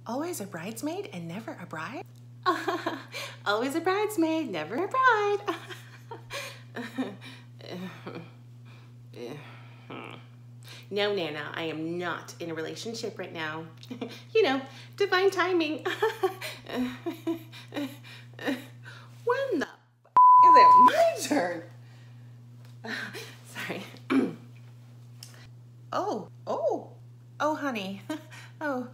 Always a bridesmaid and never a bride? Always a bridesmaid, never a bride. No, Nana, I am not in a relationship right now. You know, divine timing. When the is it my turn? Sorry. Oh, honey. Oh,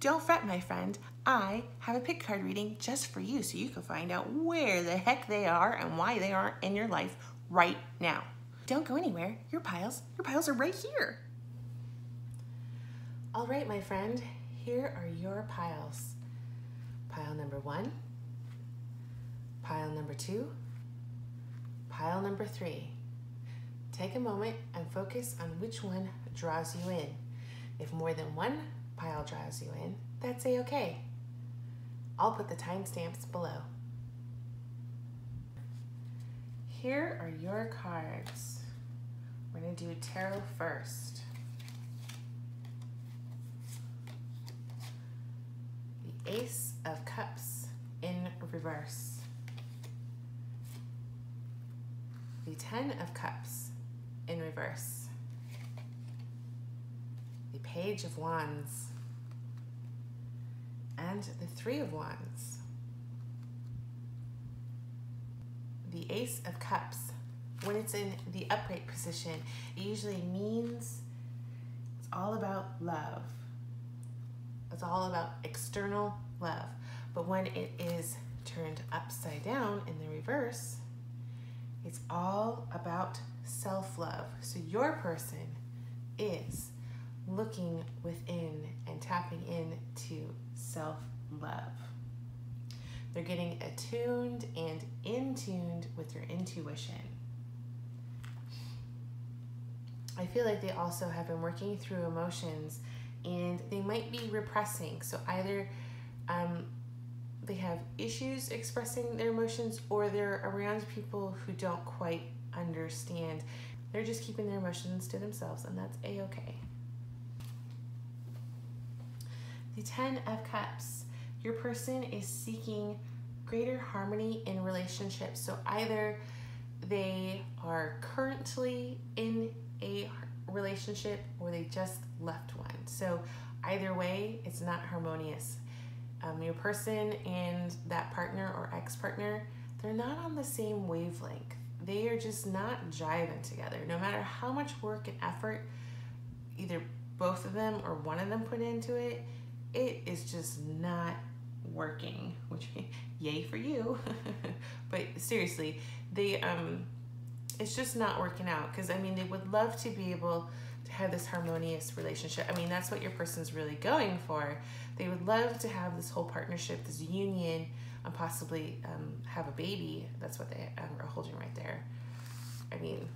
don't fret, my friend. I have a pick card reading just for you so you can find out where the heck they are and why they aren't in your life right now. Don't go anywhere. Your piles are right here. All right, my friend, here are your piles. Pile number 1, pile number 2, pile number 3. Take a moment and focus on which one draws you in. If more than one pile draws you in, that's a-okay. I'll put the timestamps below. Here are your cards. We're going to do tarot first. The Ace of Cups in reverse. The 10 of Cups in reverse. The Page of Wands. And the 3 of Wands. The Ace of Cups, when it's in the upright position, it usually means it's all about love. It's all about external love. But when it is turned upside down in the reverse, it's all about self-love. So your person is looking within and tapping into self-love. They're getting attuned and in tuned with their intuition. I feel like they also have been working through emotions and they might be repressing. So either they have issues expressing their emotions or they're around people who don't quite understand. They're just keeping their emotions to themselves, and that's a-okay. The 10 of Cups. Your person is seeking greater harmony in relationships. So either they are currently in a relationship or they just left one. So either way, it's not harmonious. Your person and that partner or ex-partner, they're not on the same wavelength. They are just not jiving together. No matter how much work and effort either both of them or one of them put into it, it is just not working, which yay for you. But seriously, it's just not working out, because I mean, they would love to be able to have this harmonious relationship. I mean, that's what your person's really going for. They would love to have this whole partnership, this union, and possibly have a baby. That's what they are holding right there. I mean,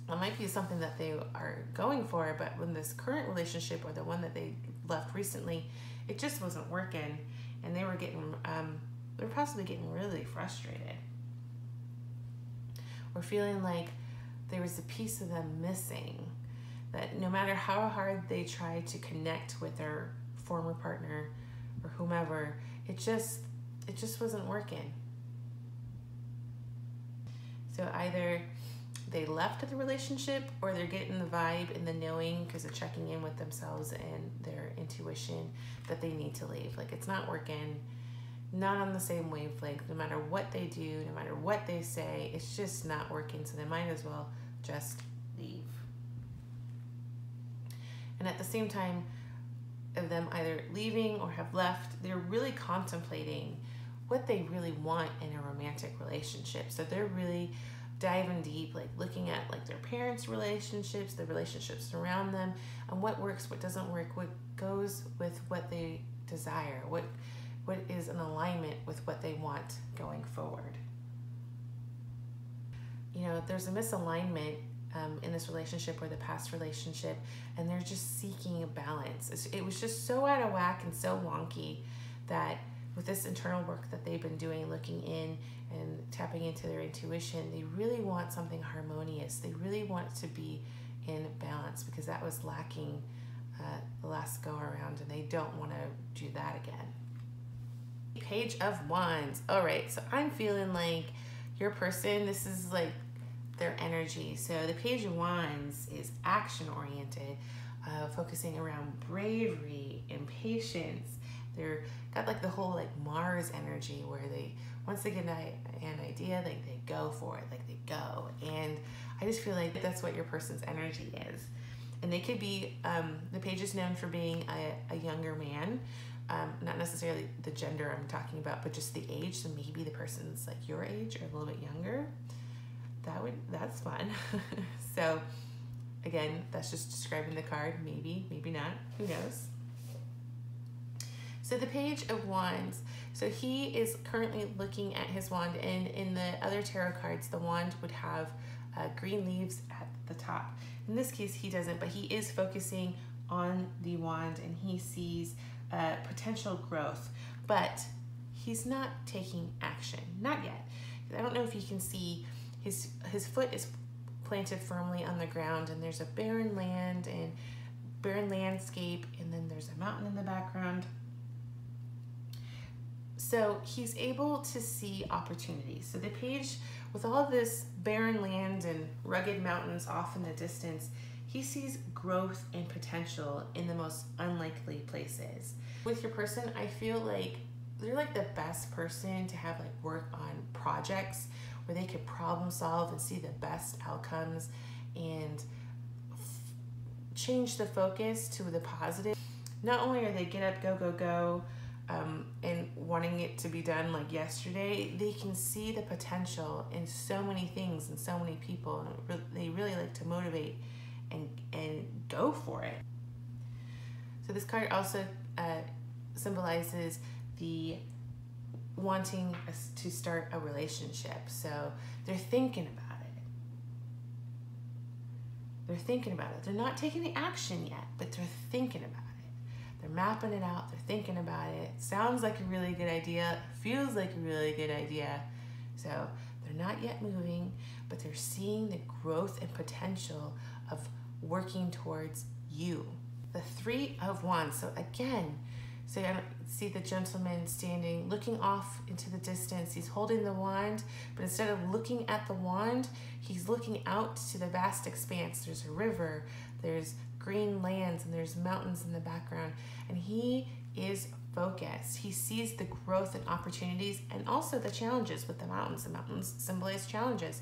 that might be something that they are going for, but when this current relationship or the one that they left recently, it just wasn't working, and they were getting, they were possibly getting really frustrated, or feeling like there was a piece of them missing, that no matter how hard they tried to connect with their former partner or whomever, it just wasn't working. So either they left the relationship or they're getting the vibe and the knowing, because they're checking in with themselves and their intuition, that they need to leave. Like, it's not working, not on the same wavelength. No matter what they do, no matter what they say, it's just not working. So they might as well just leave. And at the same time of them either leaving or have left, they're really contemplating what they really want in a romantic relationship. So they're really diving deep, like looking at like their parents' relationships, the relationships around them, and what works, what doesn't work, what goes with what they desire, what is in alignment with what they want going forward. You know, there's a misalignment in this relationship or the past relationship, and they're just seeking a balance. It was just so out of whack and so wonky that with this internal work that they've been doing, looking in and tapping into their intuition, they really want something harmonious. They really want to be in balance, because that was lacking the last go around, and they don't want to Page of Wands. All right, so I'm feeling like your person, this is like their energy. So the Page of Wands is action-oriented, focusing around bravery and patience. They're got like the whole like Mars energy where they, once they get an idea, like they go for it, like they go. And I just feel like that's what your person's energy is. And they could be, the Page is known for being a younger man, not necessarily the gender I'm talking about, but just the age. So maybe the person's like your age or a little bit younger. That's fun. So again, that's just describing the card. Maybe, maybe not, who knows? So the Page of Wands, so he is currently looking at his wand, and in the other tarot cards, the wand would have green leaves at the top. In this case, he doesn't, but he is focusing on the wand and he sees potential growth, but he's not taking action, not yet. I don't know if you can see his foot is planted firmly on the ground, and there's a barren land and barren landscape, and then there's a mountain in the background. So he's able to see opportunities. So the Page, with all of this barren land and rugged mountains off in the distance, he sees growth and potential in the most unlikely places. With your person, I feel like they're like the best person to have like work on projects where they could problem solve and see the best outcomes and change the focus to the positive. Not only are they get up, go, go, go, and wanting it to be done like yesterday, they can see the potential in so many things and so many people, and they really like to motivate and go for it. So this card also symbolizes the wanting to start a relationship. So they're thinking about it. They're thinking about it. They're not taking the action yet, but they're thinking about it. They're mapping it out. They're thinking about it. Sounds like a really good idea. Feels like a really good idea. So they're not yet moving, but they're seeing the growth and potential of working towards you. The Three of Wands. So again, so I see the gentleman standing, looking off into the distance. He's holding the wand, but instead of looking at the wand, he's looking out to the vast expanse. There's a river, there's green lands, and there's mountains in the background. And he is focused. He sees the growth and opportunities and also the challenges with the mountains. The mountains symbolize challenges,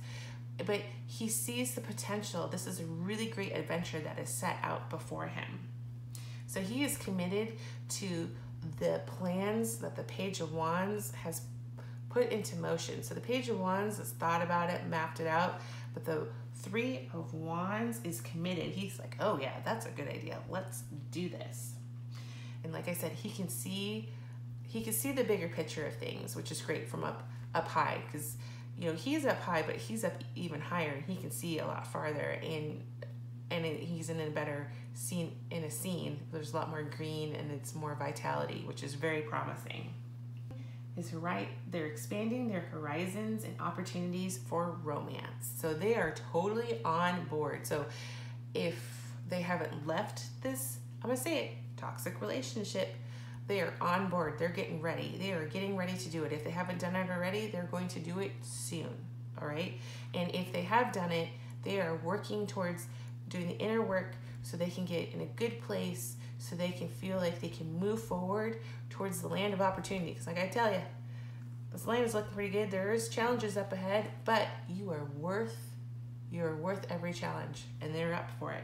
but he sees the potential. This is a really great adventure that is set out before him. So he is committed to the plans that the Page of Wands has put into motion. So the Page of Wands has thought about it, mapped it out, but the Three of Wands is committed. He's like, oh yeah, that's a good idea. Let's do this. And like I said, he can see the bigger picture of things, which is great from up high, because you know he's up high, but he's up even higher, and he can see a lot farther. And he's in a better scene. There's a lot more green and it's more vitality, which is very promising. Is right, they're expanding their horizons and opportunities for romance. So they are totally on board. So if they haven't left this, I'm gonna say it, toxic relationship, they are on board. They're getting ready. They are getting ready to do it. If they haven't done it already, they're going to do it soon. All right. And if they have done it, they are working towards doing the inner work so they can get in a good place, so they can feel like they can move forward towards the land of opportunity. Because like I tell you, this land is looking pretty good. There is challenges up ahead, but you are worth every challenge, and they're up for it.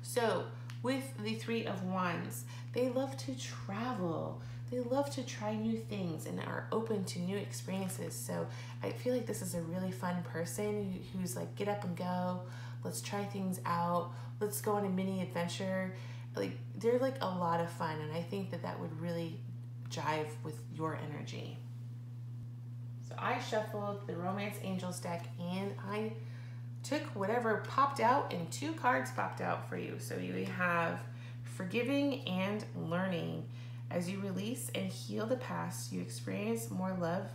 So with the Three of Wands, they love to travel. They love to try new things and are open to new experiences. So I feel like this is a really fun person who's like, get up and go. Let's try things out. Let's go on a mini adventure. Like, they're like a lot of fun, and I think that would really jive with your energy. So I shuffled the Romance Angels deck, and I took whatever popped out, and 2 cards popped out for you. So you have Forgiving and Learning. As you release and heal the past, you experience more love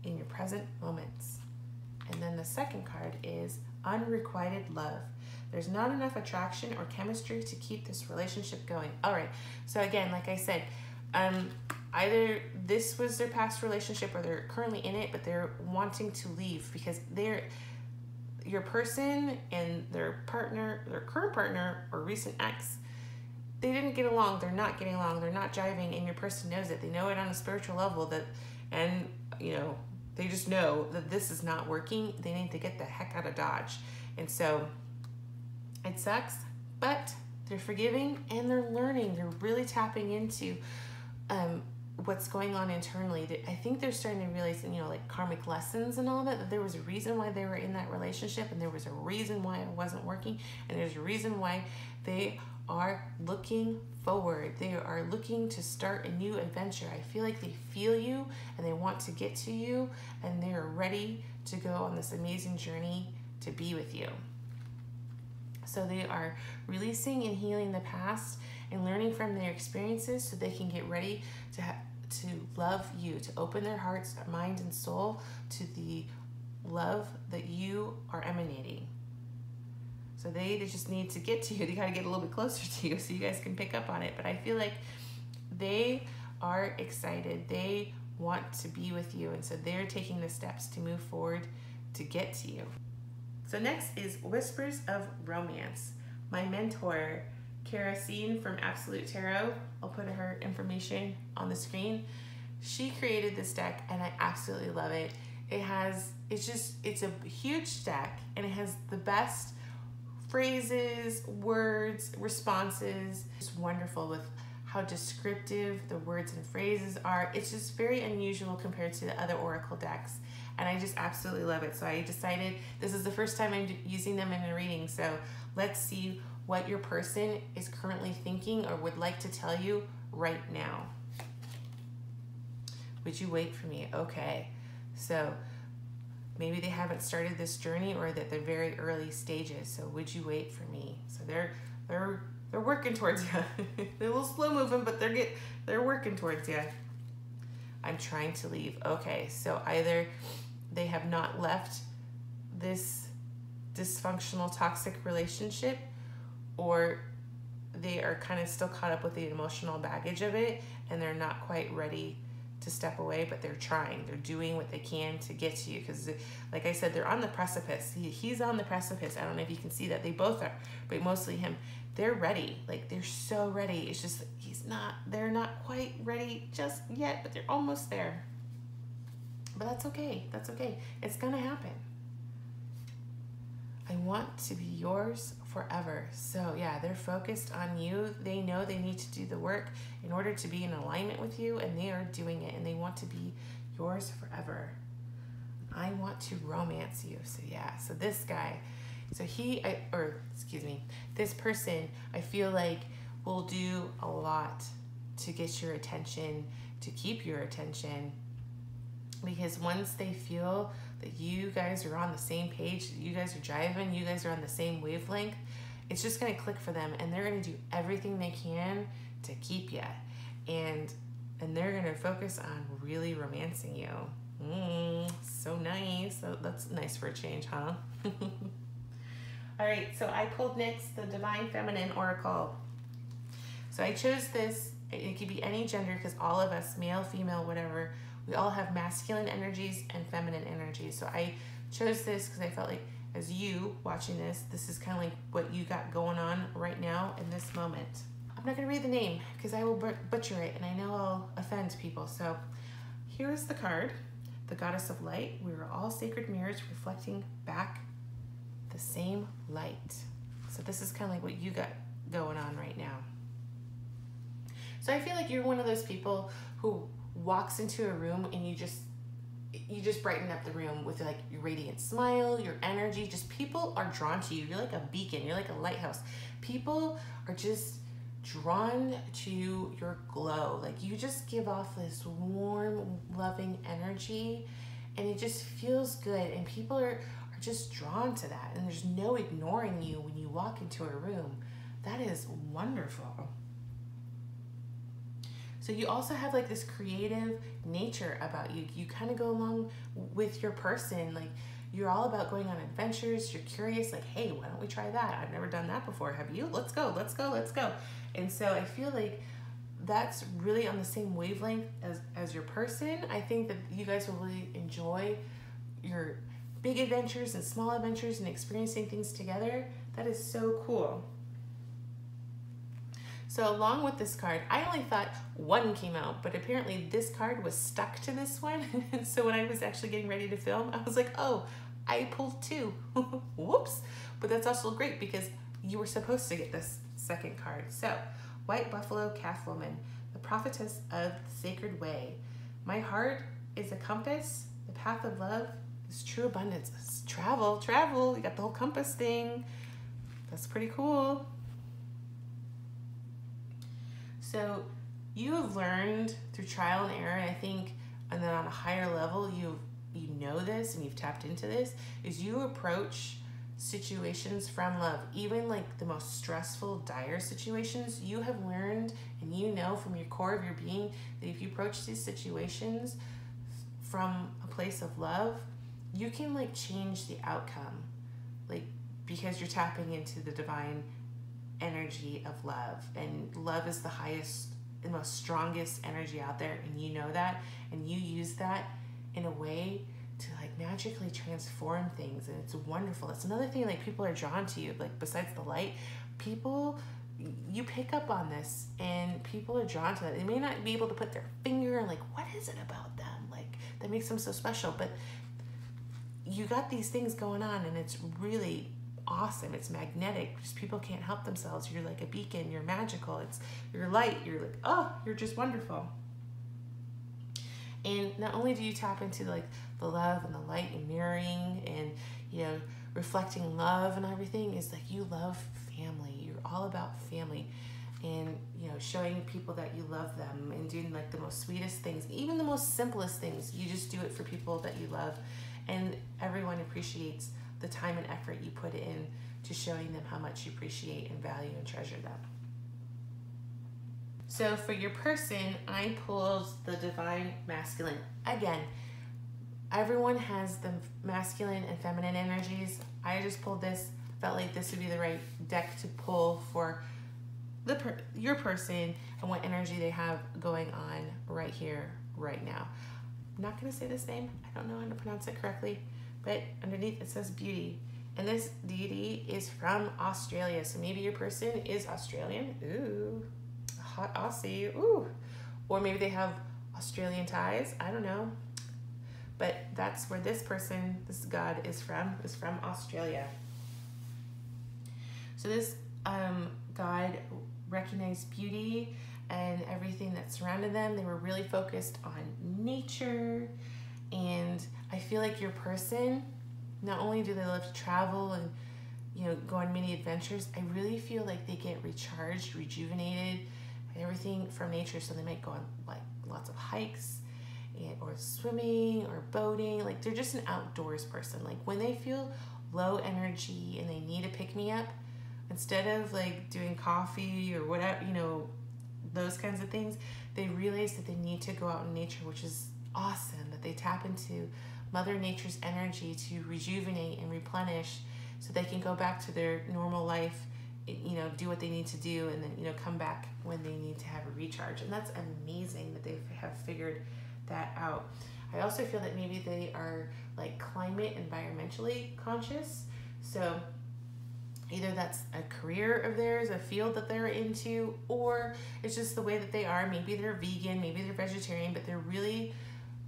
in your present moments. And then the second card is Unrequited Love. There's not enough attraction or chemistry to keep this relationship going. All right. So again, like I said, either this was their past relationship or they're currently in it, but they're wanting to leave because your person and their partner, their current partner or recent ex, they didn't get along. They're not getting along. They're not jiving, and your person knows it. They know it on a spiritual level and they just know that this is not working. They need to get the heck out of Dodge. And so it sucks, but they're forgiving and they're learning. They're really tapping into what's going on internally. I think they're starting to realize, like karmic lessons and all that there was a reason why they were in that relationship, and there was a reason why it wasn't working, and there's a reason why they are looking forward. They are looking to start a new adventure. I feel like they feel you and they want to get to you, and they are ready to go on this amazing journey to be with you. So they are releasing and healing the past and learning from their experiences so they can get ready to love you, to open their hearts, mind, and soul to the love that you are emanating. So they just need to get to you. They got to get a little bit closer to you so you guys can pick up on it. But I feel like they are excited. They want to be with you. And so they're taking the steps to move forward to get to you. So next is Whispers of Romance. My mentor, CaraSeen from Absolute Tarot, I'll put her information on the screen. She created this deck and I absolutely love it. It's a huge deck and it has the best phrases, words, responses. It's wonderful with how descriptive the words and phrases are. It's just very unusual compared to the other oracle decks. And I just absolutely love it. So I decided this is the first time I'm using them in a reading. So let's see what your person is currently thinking or would like to tell you right now. Would you wait for me? Okay. So maybe they haven't started this journey or that they're very early stages. So would you wait for me? So they're working towards you. They're a little slow moving, but they're working towards you. I'm trying to leave. Okay, so either they have not left this dysfunctional, toxic relationship, or they are kind of still caught up with the emotional baggage of it and they're not quite ready to step away, but they're trying. They're doing what they can to get to you because, like I said, they're on the precipice. He's on the precipice. I don't know if you can see that. They both are, but mostly him. They're ready. Like, they're so ready. It's just they're not quite ready just yet, but they're almost there. But that's okay. That's okay. It's gonna happen. I want to be yours forever. So yeah, they're focused on you. They know they need to do the work in order to be in alignment with you, and they are doing it, and they want to be yours forever. I want to romance you. So yeah, so this guy, this person, I feel like will do a lot to get your attention, to keep your attention, because once they feel that you guys are on the same page, you guys are jiving, you guys are on the same wavelength, it's just going to click for them, and they're going to do everything they can to keep you, and they're going to focus on really romancing you. So nice. So that's nice for a change, huh? All right, so I pulled next the Divine Feminine Oracle. So I chose this. It could be any gender because all of us, male, female, whatever, we all have masculine energies and feminine energies. So I chose this because I felt like as you watching this, this is kind of like what you got going on right now in this moment. I'm not going to read the name because I will butcher it and I know I'll offend people. So here is the card, the Goddess of Light. We are all sacred mirrors reflecting back the same light. So this is kind of like what you got going on right now. So I feel like you're one of those people who walks into a room and you just brighten up the room with like your radiant smile, your energy. Just people are drawn to you. You're like a beacon. You're like a lighthouse. People are just drawn to your glow. Like you just give off this warm, loving energy, and it just feels good. And people are just drawn to that. And there's no ignoring you when you walk into a room. That is wonderful. So you also have like this creative nature about you. You kind of go along with your person. Like you're all about going on adventures. You're curious, like, hey, why don't we try that? I've never done that before. Have you? Let's go, let's go, let's go. And so I feel like that's really on the same wavelength as your person. I think that you guys will really enjoy your big adventures and small adventures and experiencing things together. That is so cool. So along with this card, I only thought one came out, but apparently this card was stuck to this one. And so when I was actually getting ready to film, I was like, oh, I pulled two. Whoops. But that's also great because you were supposed to get this second card. So, White Buffalo Calf Woman, the prophetess of the sacred way. My heart is a compass. The path of love is true abundance. It's travel, travel. You got the whole compass thing. That's pretty cool. So you have learned through trial and error, I think, and then on a higher level, you know this and you've tapped into this, is you approach situations from love. Even like the most stressful, dire situations, you have learned and you know from your core of your being that if you approach these situations from a place of love, you can like change the outcome, like because you're tapping into the divine energy of love, and love is the highest and most strongest energy out there, and you know that, and you use that in a way to like magically transform things, and it's wonderful. It's another thing, like people are drawn to you, like besides the light, people, you pick up on this and people are drawn to that. They may not be able to put their finger on like what is it about them like that makes them so special, but you got these things going on and it's really awesome. It's magnetic. Just people can't help themselves. You're like a beacon. You're magical. It's your light. You're like, oh, you're just wonderful. And not only do you tap into like the love and the light and mirroring and, you know, reflecting love and everything, is like you love family. You're all about family, and, you know, showing people that you love them and doing like the most sweetest things, even the most simplest things. You just do it for people that you love, and everyone appreciates the time and effort you put in to showing them how much you appreciate and value and treasure them. So for your person, I pulled the Divine Masculine. Again, everyone has the masculine and feminine energies. I just pulled this, felt like this would be the right deck to pull for your person and what energy they have going on right here, right now. I'm not gonna say this name. I don't know how to pronounce it correctly, but underneath it says beauty. And this deity is from Australia. So maybe your person is Australian. Ooh, hot Aussie. Ooh. Or maybe they have Australian ties. I don't know. But that's where this person, this god is from Australia. So this god recognized beauty and everything that surrounded them. They were really focused on nature. And I feel like your person, not only do they love to travel and, you know, go on many adventures, I really feel like they get recharged, rejuvenated by everything from nature. So they might go on like lots of hikes or swimming or boating. Like they're just an outdoors person. Like when they feel low energy and they need a pick-me-up, instead of like doing coffee or whatever, you know, those kinds of things, they realize that they need to go out in nature, which is awesome, that they tap into Mother Nature's energy to rejuvenate and replenish so they can go back to their normal life, you know, do what they need to do, and then, you know, come back when they need to have a recharge. And that's amazing that they have figured that out. I also feel that maybe they are like climate environmentally conscious. So either that's a career of theirs, a field that they're into, or it's just the way that they are. Maybe they're vegan, maybe they're vegetarian, but they're really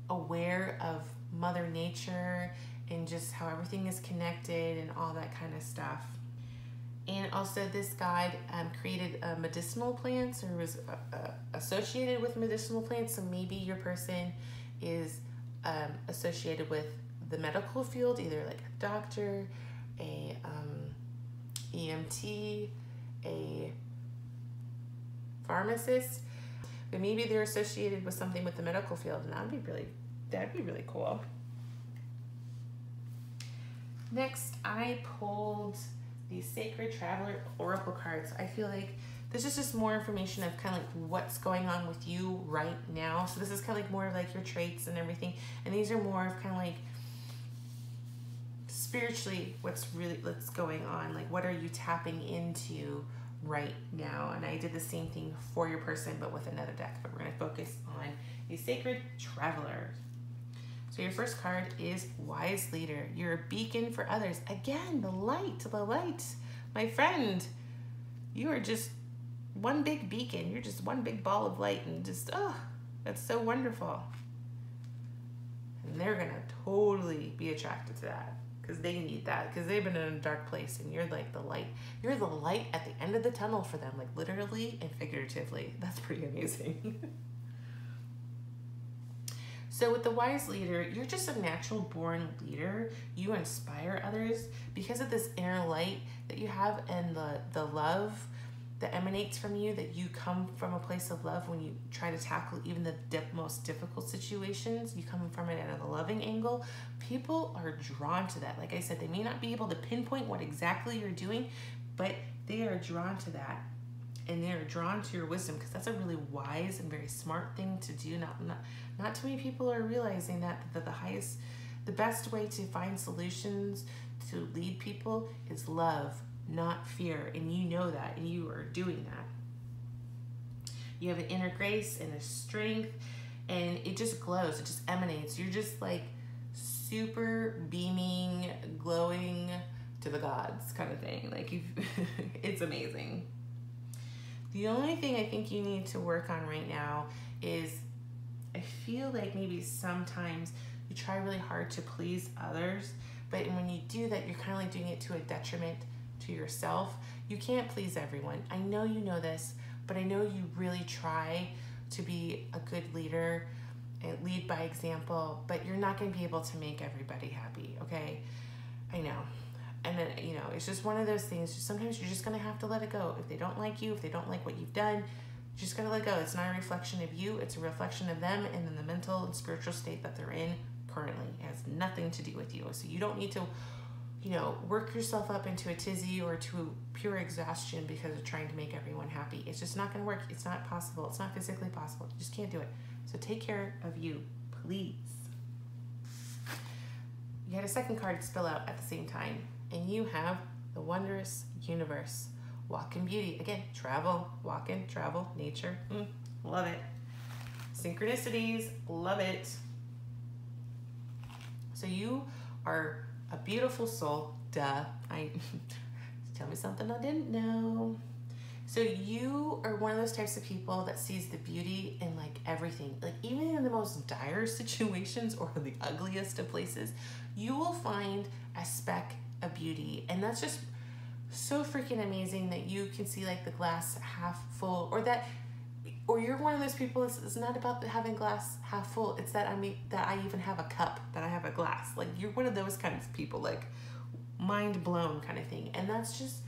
aware of Mother Nature and just how everything is connected and all that kind of stuff. And also this guide created medicinal plants, or was associated with medicinal plants. So maybe your person is associated with the medical field, either like a doctor, a EMT, a pharmacist, but maybe they're associated with something with the medical field, and that'd be really cool. Next, I pulled the Sacred Traveler Oracle cards. I feel like this is just more information of kind of like what's going on with you right now. So this is kind of like more of like your traits and everything, and these are more of kind of like spiritually what's going on, like what are you tapping into right now. And I did the same thing for your person, but with another deck. But we're going to focus on a sacred traveler. So your first card is Wise Leader. You're a beacon for others. Again, the light, the light. My friend, you are just one big beacon. You're just one big ball of light, and just, oh, that's so wonderful. And they're going to totally be attracted to that because they need that, because they've been in a dark place, and you're like the light. You're the light at the end of the tunnel for them, like literally and figuratively. That's pretty amazing. So with the Wise Leader, you're just a natural born leader. You inspire others because of this inner light that you have, and the love that emanates from you, that you come from a place of love when you try to tackle even the most difficult situations. You come from it at a loving angle. People are drawn to that. Like I said, they may not be able to pinpoint what exactly you're doing, but they are drawn to that. And they're drawn to your wisdom, because that's a really wise and very smart thing to do. Not too many people are realizing that the best way to find solutions to lead people is love, not fear. And you know that, and you are doing that. You have an inner grace and a strength, and it just glows. It just emanates. You're just like super beaming, glowing to the gods kind of thing. Like it's amazing. The only thing I think you need to work on right now is, I feel like maybe sometimes you try really hard to please others, but when you do that, you're kind of like doing it to a detriment to yourself. You can't please everyone. I know you know this, but I know you really try to be a good leader and lead by example, but you're not going to be able to make everybody happy, okay? I know. And then, you know, it's just one of those things. Sometimes you're just going to have to let it go. If they don't like you, if they don't like what you've done, you just got to let go. It's not a reflection of you. It's a reflection of them and then the mental and spiritual state that they're in currently. It has nothing to do with you. So you don't need to, you know, work yourself up into a tizzy or to pure exhaustion because of trying to make everyone happy. It's just not going to work. It's not possible. It's not physically possible. You just can't do it. So take care of you, please. You had a second card spill out at the same time. And you have the wondrous universe. Walk in beauty. Again, travel, walk in, travel, nature. Love it. Synchronicities, love it. So you are a beautiful soul. Duh. Tell me something I didn't know. So you are one of those types of people that sees the beauty in like everything. Like even in the most dire situations or the ugliest of places, you will find a speck of beauty. And that's just so freaking amazing that you can see like the glass half full, or you're one of those people. It's not about having glass half full. It's that that I even have a cup, that I have a glass. Like you're one of those kinds of people, like mind blown kind of thing. And that's just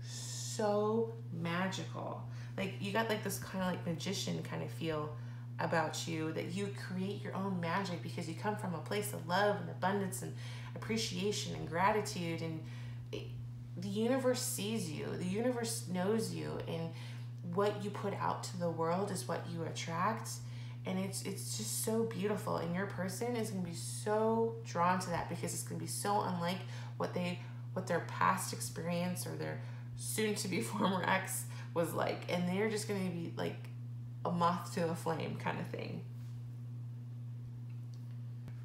so magical. Like you got like this kind of like magician kind of feel about you, that you create your own magic because you come from a place of love and abundance and appreciation and gratitude, and the universe sees you, the universe knows you, and what you put out to the world is what you attract. And it's just so beautiful, and your person is going to be so drawn to that because it's going to be so unlike what their past experience or their soon to be former ex was like, and they're just going to be like a moth to a flame kind of thing.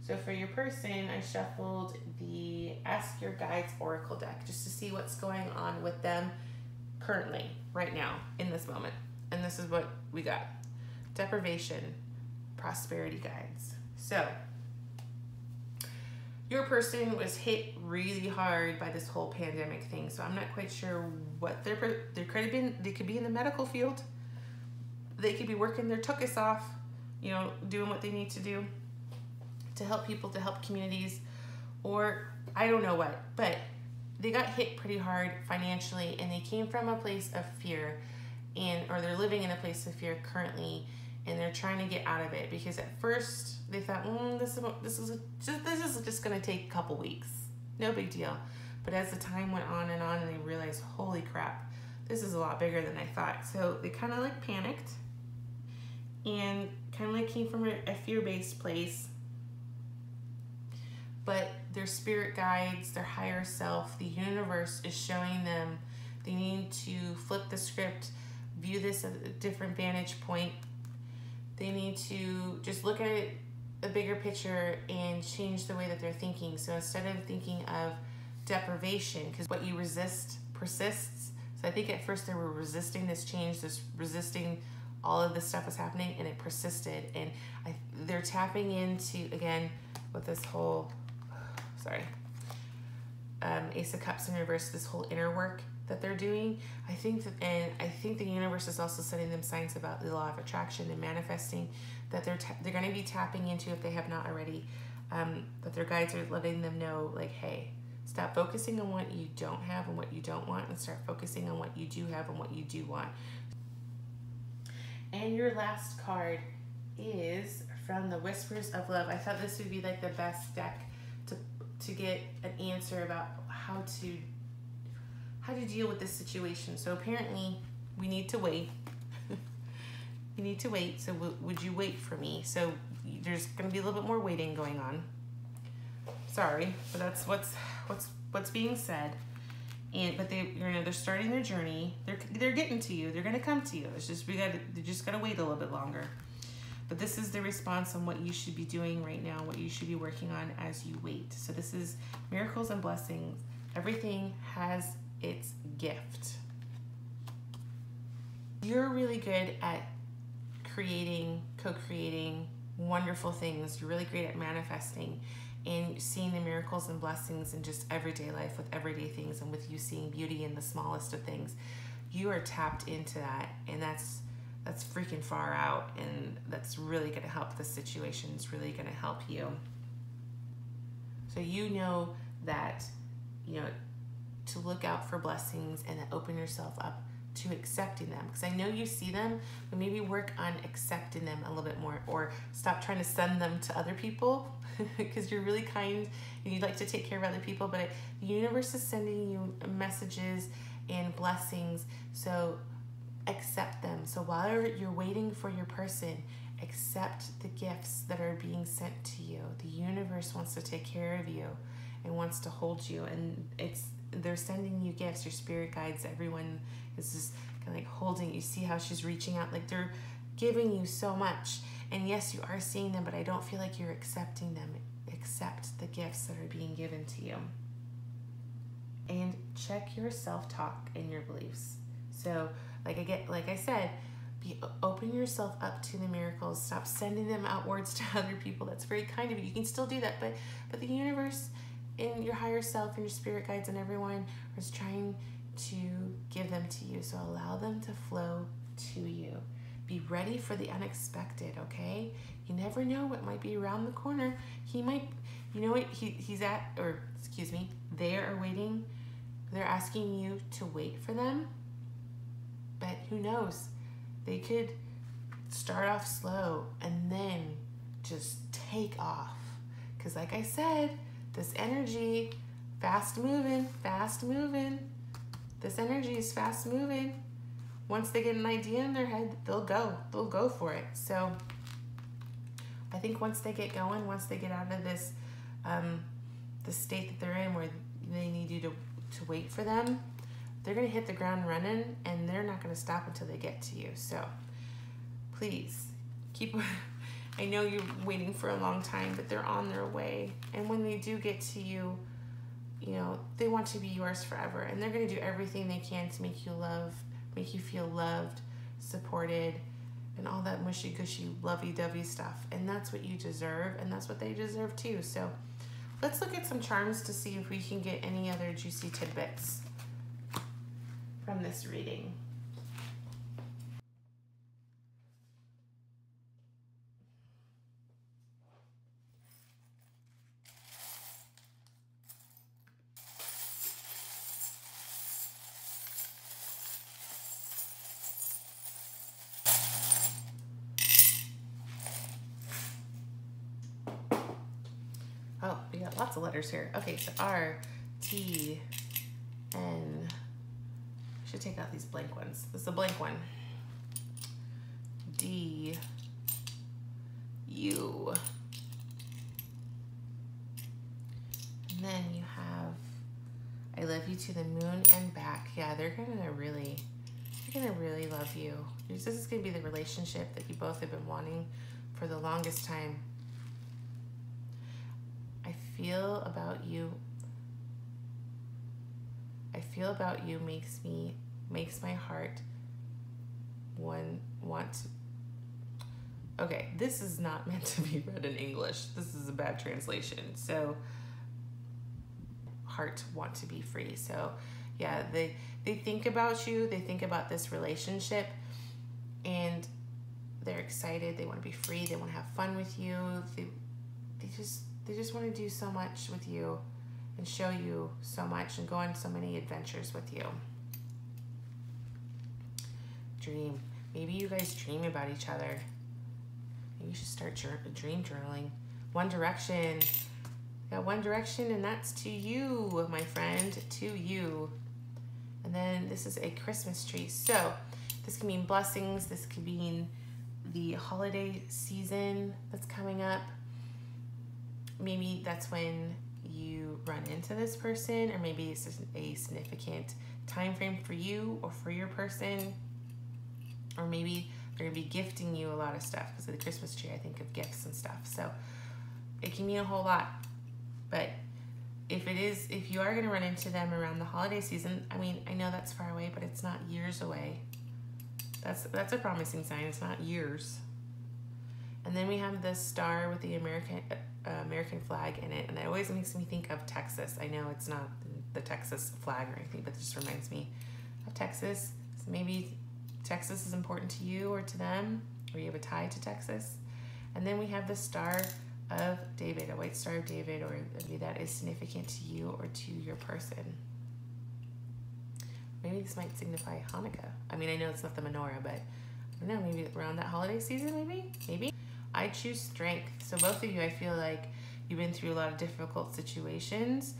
So for your person, I shuffled the Ask Your Guides Oracle deck just to see what's going on with them currently, right now, in this moment. And this is what we got. Deprivation, prosperity guides. So your person was hit really hard by this whole pandemic thing. So I'm not quite sure what they could have been. They could be in the medical field. They could be working their tuchus off, you know, doing what they need to do to help people, to help communities, or I don't know what, but they got hit pretty hard financially, and they came from a place of fear, or they're living in a place of fear currently, and they're trying to get out of it because at first they thought, this is just going to take a couple weeks, no big deal. But as the time went on, and they realized, holy crap, this is a lot bigger than I thought. So they kind of like panicked and kind of like came from a fear-based place. But their spirit guides, their higher self, the universe is showing them They need to flip the script, view this at a different vantage point. They need to just look at it, a bigger picture, and change the way that they're thinking. So instead of thinking of deprivation, because what you resist persists. So I think at first they were resisting this change, this resisting all of this stuff was happening, and it persisted. And they're tapping into, again, with this whole, Ace of Cups in reverse, this whole inner work that they're doing. I think the universe is also sending them signs about the law of attraction and manifesting, that they're going to be tapping into, if they have not already, that their guides are letting them know, like, hey, stop focusing on what you don't have and what you don't want, and start focusing on what you do have and what you do want. And your last card is from the Whispers of Love. I thought this would be like the best deck to get an answer about how to deal with this situation. So apparently we need to wait. You need to wait. So would you wait for me? So there's going to be a little bit more waiting going on. Sorry, but that's what's being said. But they're starting their journey. They're getting to you. They're going to come to you. It's just they just got to wait a little bit longer. But this is the response on what you should be doing right now, what you should be working on as you wait. So this is miracles and blessings. Everything has its gift. You're really good at creating, co-creating wonderful things. You're really great at manifesting and seeing the miracles and blessings in just everyday life, with everyday things, and with you seeing beauty in the smallest of things. You are tapped into that, and that's freaking far out, and that's really going to help the situation. It's really going to help you. So you know that, to look out for blessings and to open yourself up to accepting them, because I know you see them, but maybe work on accepting them a little bit more, or stop trying to send them to other people because you're really kind and you'd like to take care of other people, but the universe is sending you messages and blessings, so accept them. So while you're waiting for your person, accept the gifts that are being sent to you. The universe wants to take care of you and wants to hold you, and they're sending you gifts. Your spirit guides, everyone is just kind of like holding you. See how she's reaching out, like they're giving you so much. And yes, you are seeing them, but I don't feel like you're accepting them. Accept the gifts that are being given to you. And check your self-talk and your beliefs. So like I said, open yourself up to the miracles. Stop sending them outwards to other people. That's very kind of you. You can still do that, but the universe and your higher self and your spirit guides and everyone is trying to give them to you. So allow them to flow to you. Be ready for the unexpected, okay? You never know what might be around the corner. He might, they are waiting. They're asking you to wait for them. But who knows? They could start off slow and then just take off. Because like I said, this energy, fast moving. This energy is fast moving. Once they get an idea in their head, they'll go for it. So I think once they get going, once they get out of this, the state that they're in where they need you to wait for them, they're going to hit the ground running, and they're not going to stop until they get to you. So please keep, I know you're waiting for a long time, but they're on their way. And when they do get to you, they want to be yours forever, and they're going to do everything they can to make you feel loved, supported, and all that mushy-gushy, lovey-dovey stuff. And that's what you deserve, and that's what they deserve too. So let's look at some charms to see if we can get any other juicy tidbits from this reading. Oh, we got lots of letters here. Okay, so R, T, N. I should take out these blank ones. This is a blank one. D, U. And then you have I love you to the moon and back. Yeah, they're gonna really love you. This is gonna be the relationship that you both have been wanting for the longest time. I feel about you makes my heart want to. Okay, this is not meant to be read in English. This is a bad translation. So, heart want to be free. So, yeah, they think about you. They think about this relationship, and they're excited. They want to be free. They want to have fun with you. They just want to do so much with you, and show you so much, and go on so many adventures with you. Dream. Maybe you guys dream about each other. Maybe you should start dream journaling. One Direction. Got One Direction, and that's to you, my friend, to you. And then this is a Christmas tree. So this can mean blessings. This could mean the holiday season that's coming up. Maybe that's when you run into this person, or maybe it's just a significant time frame for you or for your person. Or maybe they're gonna be gifting you a lot of stuff, because of the Christmas tree, I think of gifts and stuff. So it can mean a whole lot. But if you are gonna run into them around the holiday season, I mean, I know that's far away, but it's not years away. That's a promising sign. It's not years. And then we have this star with the American flag in it, and it always makes me think of Texas. I know it's not the Texas flag or anything, but it just reminds me of Texas. So maybe Texas is important to you or to them, or you have a tie to Texas. And then we have the Star of David, a white Star of David, or maybe that is significant to you or to your person. Maybe this might signify Hanukkah. I mean, I know it's not the menorah, but I don't know, maybe around that holiday season, maybe. I choose strength. So both of you, I feel like you've been through a lot of difficult situations,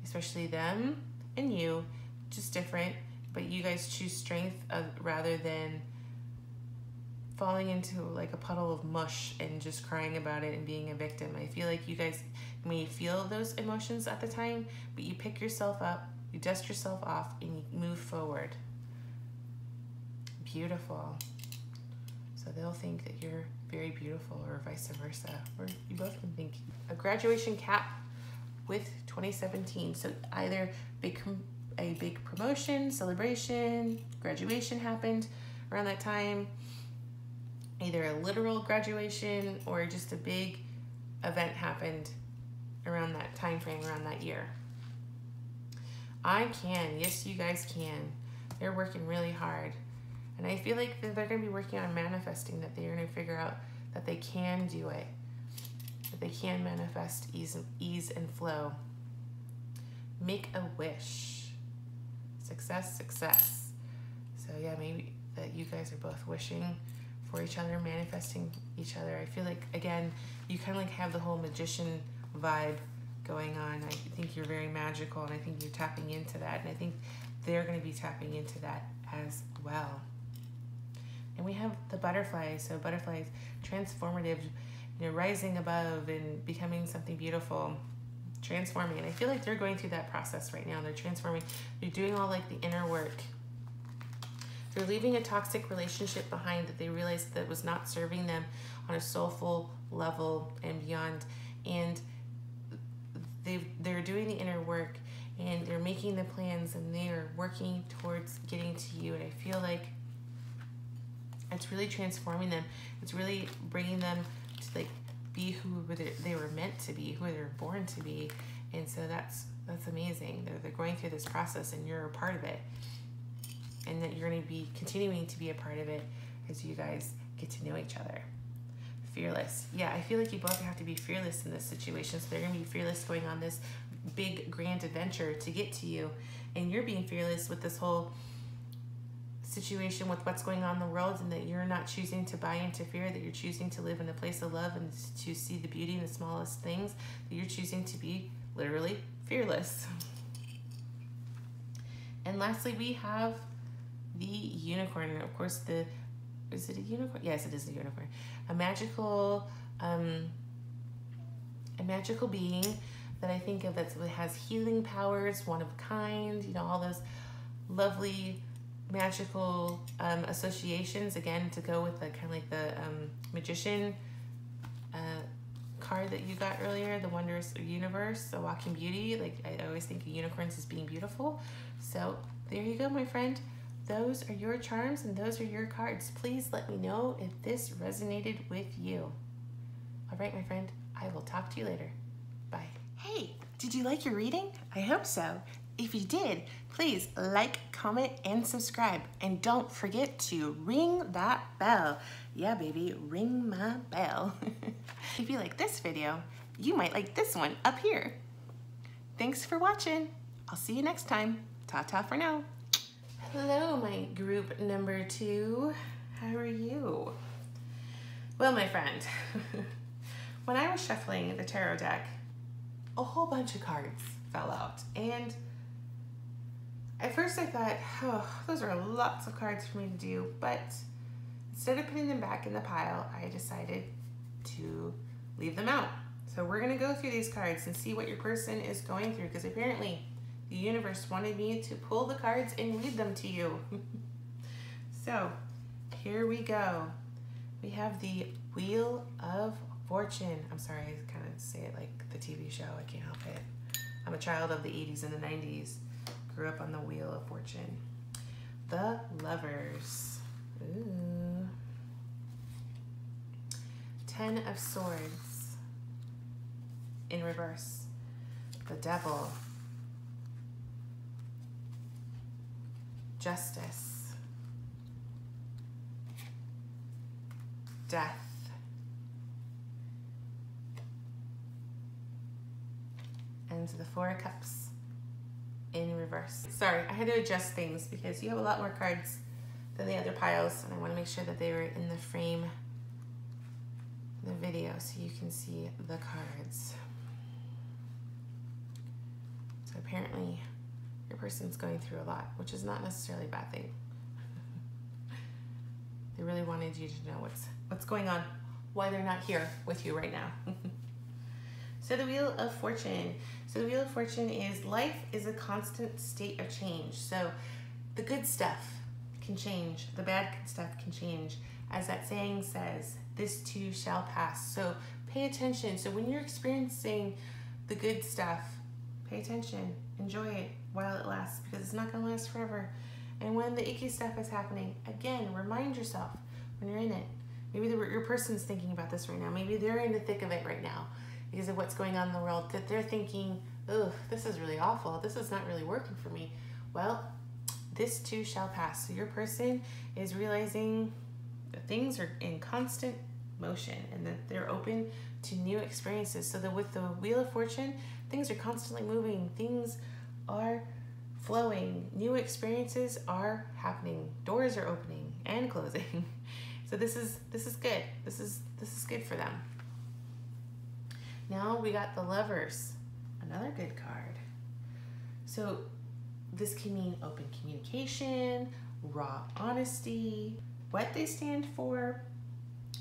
especially them and you, just different. But you guys choose strength rather than falling into like a puddle of mush and just crying about it and being a victim. I feel like you guys may feel those emotions at the time, but you pick yourself up, you dust yourself off, and you move forward. Beautiful. So they'll think that you're very beautiful, or vice versa, or you both can think. A graduation cap with 2017. So either a big promotion, celebration, graduation happened around that time, either a literal graduation or just a big event happened around that time frame, around that year. Yes, you guys can. They're working really hard. And I feel like they're going to be working on manifesting, that they're going to figure out that they can do it, that they can manifest ease and flow. Make a wish. Success. So yeah, maybe that you guys are both wishing for each other, manifesting each other. I feel like, again, you kind of like have the whole magician vibe going on. I think you're very magical, and I think you're tapping into that, and I think they're going to be tapping into that as well. And we have the butterflies. So butterflies, transformative, rising above and becoming something beautiful, transforming. And I feel like they're going through that process right now. They're transforming. They're doing all like the inner work. They're leaving a toxic relationship behind that they realized that was not serving them on a soulful level and beyond. And they're doing the inner work, and they're making the plans, and they are working towards getting to you. And I feel like it's really transforming them. It's really bringing them to like be who they were meant to be, who they were born to be. And so that's amazing. They're going through this process, and you're a part of it, and that you're going to be continuing to be a part of it as you guys get to know each other. Fearless. Yeah, I feel like you both have to be fearless in this situation. So they're going to be fearless going on this big grand adventure to get to you, and you're being fearless with this whole situation with what's going on in the world, and that you're not choosing to buy into fear, that you're choosing to live in a place of love and to see the beauty in the smallest things, that you're choosing to be literally fearless. And lastly, we have the unicorn. And of course, is it a unicorn? Yes, it is a unicorn. A magical being that I think of that has healing powers, one of a kind, you know, all those lovely magical associations, again, to go with the kind of like the magician card that you got earlier, the wondrous universe, the walking beauty. Like, I always think of unicorns as being beautiful. So there you go, my friend. Those are your charms and those are your cards. Please let me know if this resonated with you. All right, my friend, I will talk to you later. Bye. Hey, did you like your reading? I hope so. If you did, please like, comment, and subscribe. And don't forget to ring that bell. Yeah, baby, ring my bell. If you like this video, you might like this one up here. Thanks for watching. I'll see you next time. Ta-ta for now. Hello, my group number 2. How are you? Well, my friend, when I was shuffling the tarot deck, a whole bunch of cards fell out. And at first I thought, oh, those are lots of cards for me to do. But instead of putting them back in the pile, I decided to leave them out. So we're going to go through these cards and see what your person is going through, because apparently the universe wanted me to pull the cards and read them to you. So here we go. We have the Wheel of Fortune. I'm sorry, I kind of say it like the TV show. I can't help it. I'm a child of the 80s and the 90s. Grew up on the Wheel of Fortune. The Lovers. Ooh. 10 of Swords in reverse. The Devil. Justice. Death. And the Four of Cups in reverse. Sorry, I had to adjust things because you have a lot more cards than the other piles, and I want to make sure that they were in the frame of the video so you can see the cards. So apparently your person's going through a lot, which is not necessarily a bad thing. They really wanted you to know what's going on, why they're not here with you right now. So the Wheel of Fortune. So the Wheel of Fortune is life is a constant state of change. So the good stuff can change, the bad stuff can change. As that saying says, this too shall pass. So pay attention. So when you're experiencing the good stuff, pay attention, enjoy it while it lasts, because it's not gonna last forever. And when the icky stuff is happening, again, remind yourself when you're in it. Maybe your person's thinking about this right now. Maybe they're in the thick of it right now because of what's going on in the world, that they're thinking, oh, this is really awful. This is not really working for me. Well, this too shall pass. So your person is realizing that things are in constant motion and that they're open to new experiences. So that with the Wheel of Fortune, things are constantly moving. Things are flowing. New experiences are happening. Doors are opening and closing. So this is good. This is good for them. Now we got the Lovers, another good card. So this can mean open communication, raw honesty, what they stand for,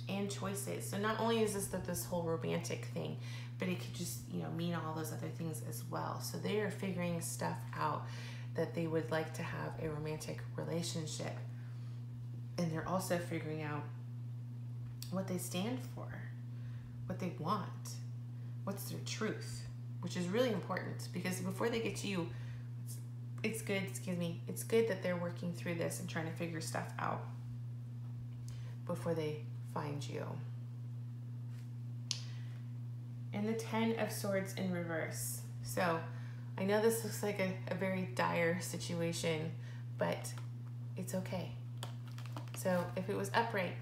and choices. So not only is this whole romantic thing, but it could just, you know, mean all those other things as well. So they are figuring stuff out that they would like to have a romantic relationship. And they're also figuring out what they stand for, what they want, what's their truth, which is really important, because before they get to you, it's good that they're working through this and trying to figure stuff out before they find you. And the 10 of Swords in reverse. So I know this looks like a very dire situation, but it's okay. So if it was upright,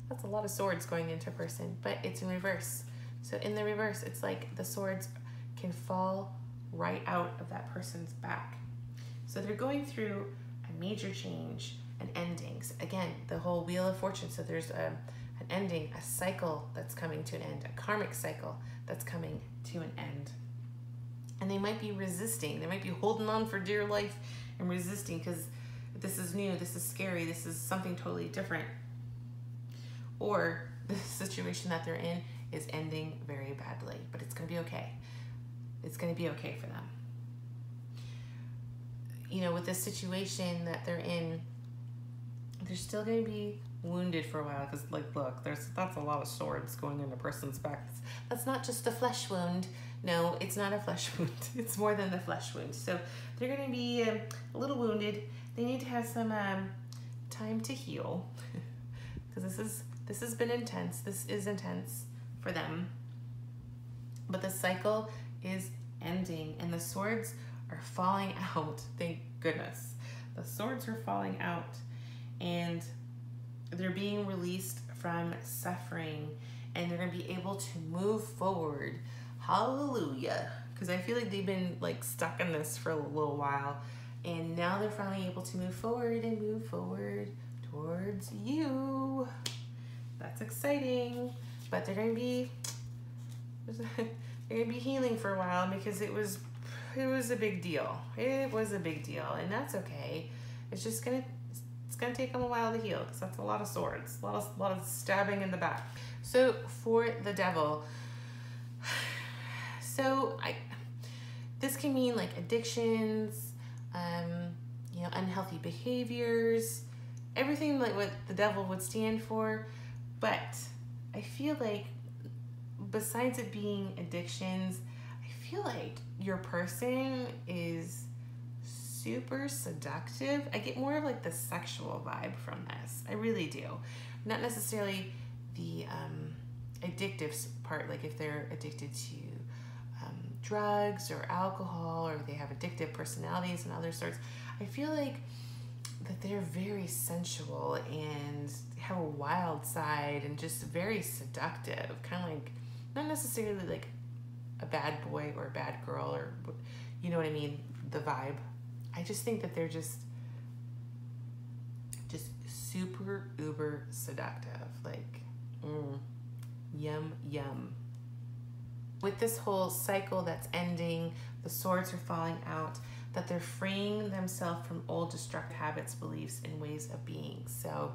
that's a lot of swords going into a person, but it's in reverse. So in the reverse, it's like the swords can fall right out of that person's back. So they're going through a major change, an ending. So again, the whole Wheel of Fortune. So there's an ending, a cycle that's coming to an end, a karmic cycle that's coming to an end. And they might be resisting. They might be holding on for dear life and resisting because this is new, this is scary, this is something totally different. Or the situation that they're in is ending very badly, but it's going to be okay. It's going to be okay for them. You know, with this situation that they're in, they're still going to be wounded for a while because, like, look, that's a lot of swords going in a person's back. That's not just a flesh wound. No, it's not a flesh wound. It's more than the flesh wound. So they're going to be a little wounded. They need to have some time to heal because this has been intense. This is intense for them. But the cycle is ending and the swords are falling out. Thank goodness. The swords are falling out and they're being released from suffering and they're going to be able to move forward. Hallelujah. Because I feel like they've been like stuck in this for a little while and now they're finally able to move forward and move forward towards you. That's exciting. But they're going to be healing for a while because it was a big deal. It was a big deal and that's okay. It's just going to take them a while to heal because that's a lot of swords, a lot of stabbing in the back. So for the devil, this can mean like addictions, you know, unhealthy behaviors, everything like what the devil would stand for. But I feel like besides it being addictions, I feel like your person is super seductive. I get more of like the sexual vibe from this. I really do. Not necessarily the addictive part, like if they're addicted to drugs or alcohol or they have addictive personalities and other sorts. I feel like that they're very sensual and have a wild side and just very seductive, kind of like not necessarily like a bad boy or a bad girl or, you know what I mean, the vibe. I just think that they're just super uber seductive, like yum yum. With this whole cycle that's ending, the swords are falling out, that they're freeing themselves from old destructive habits, beliefs, and ways of being. So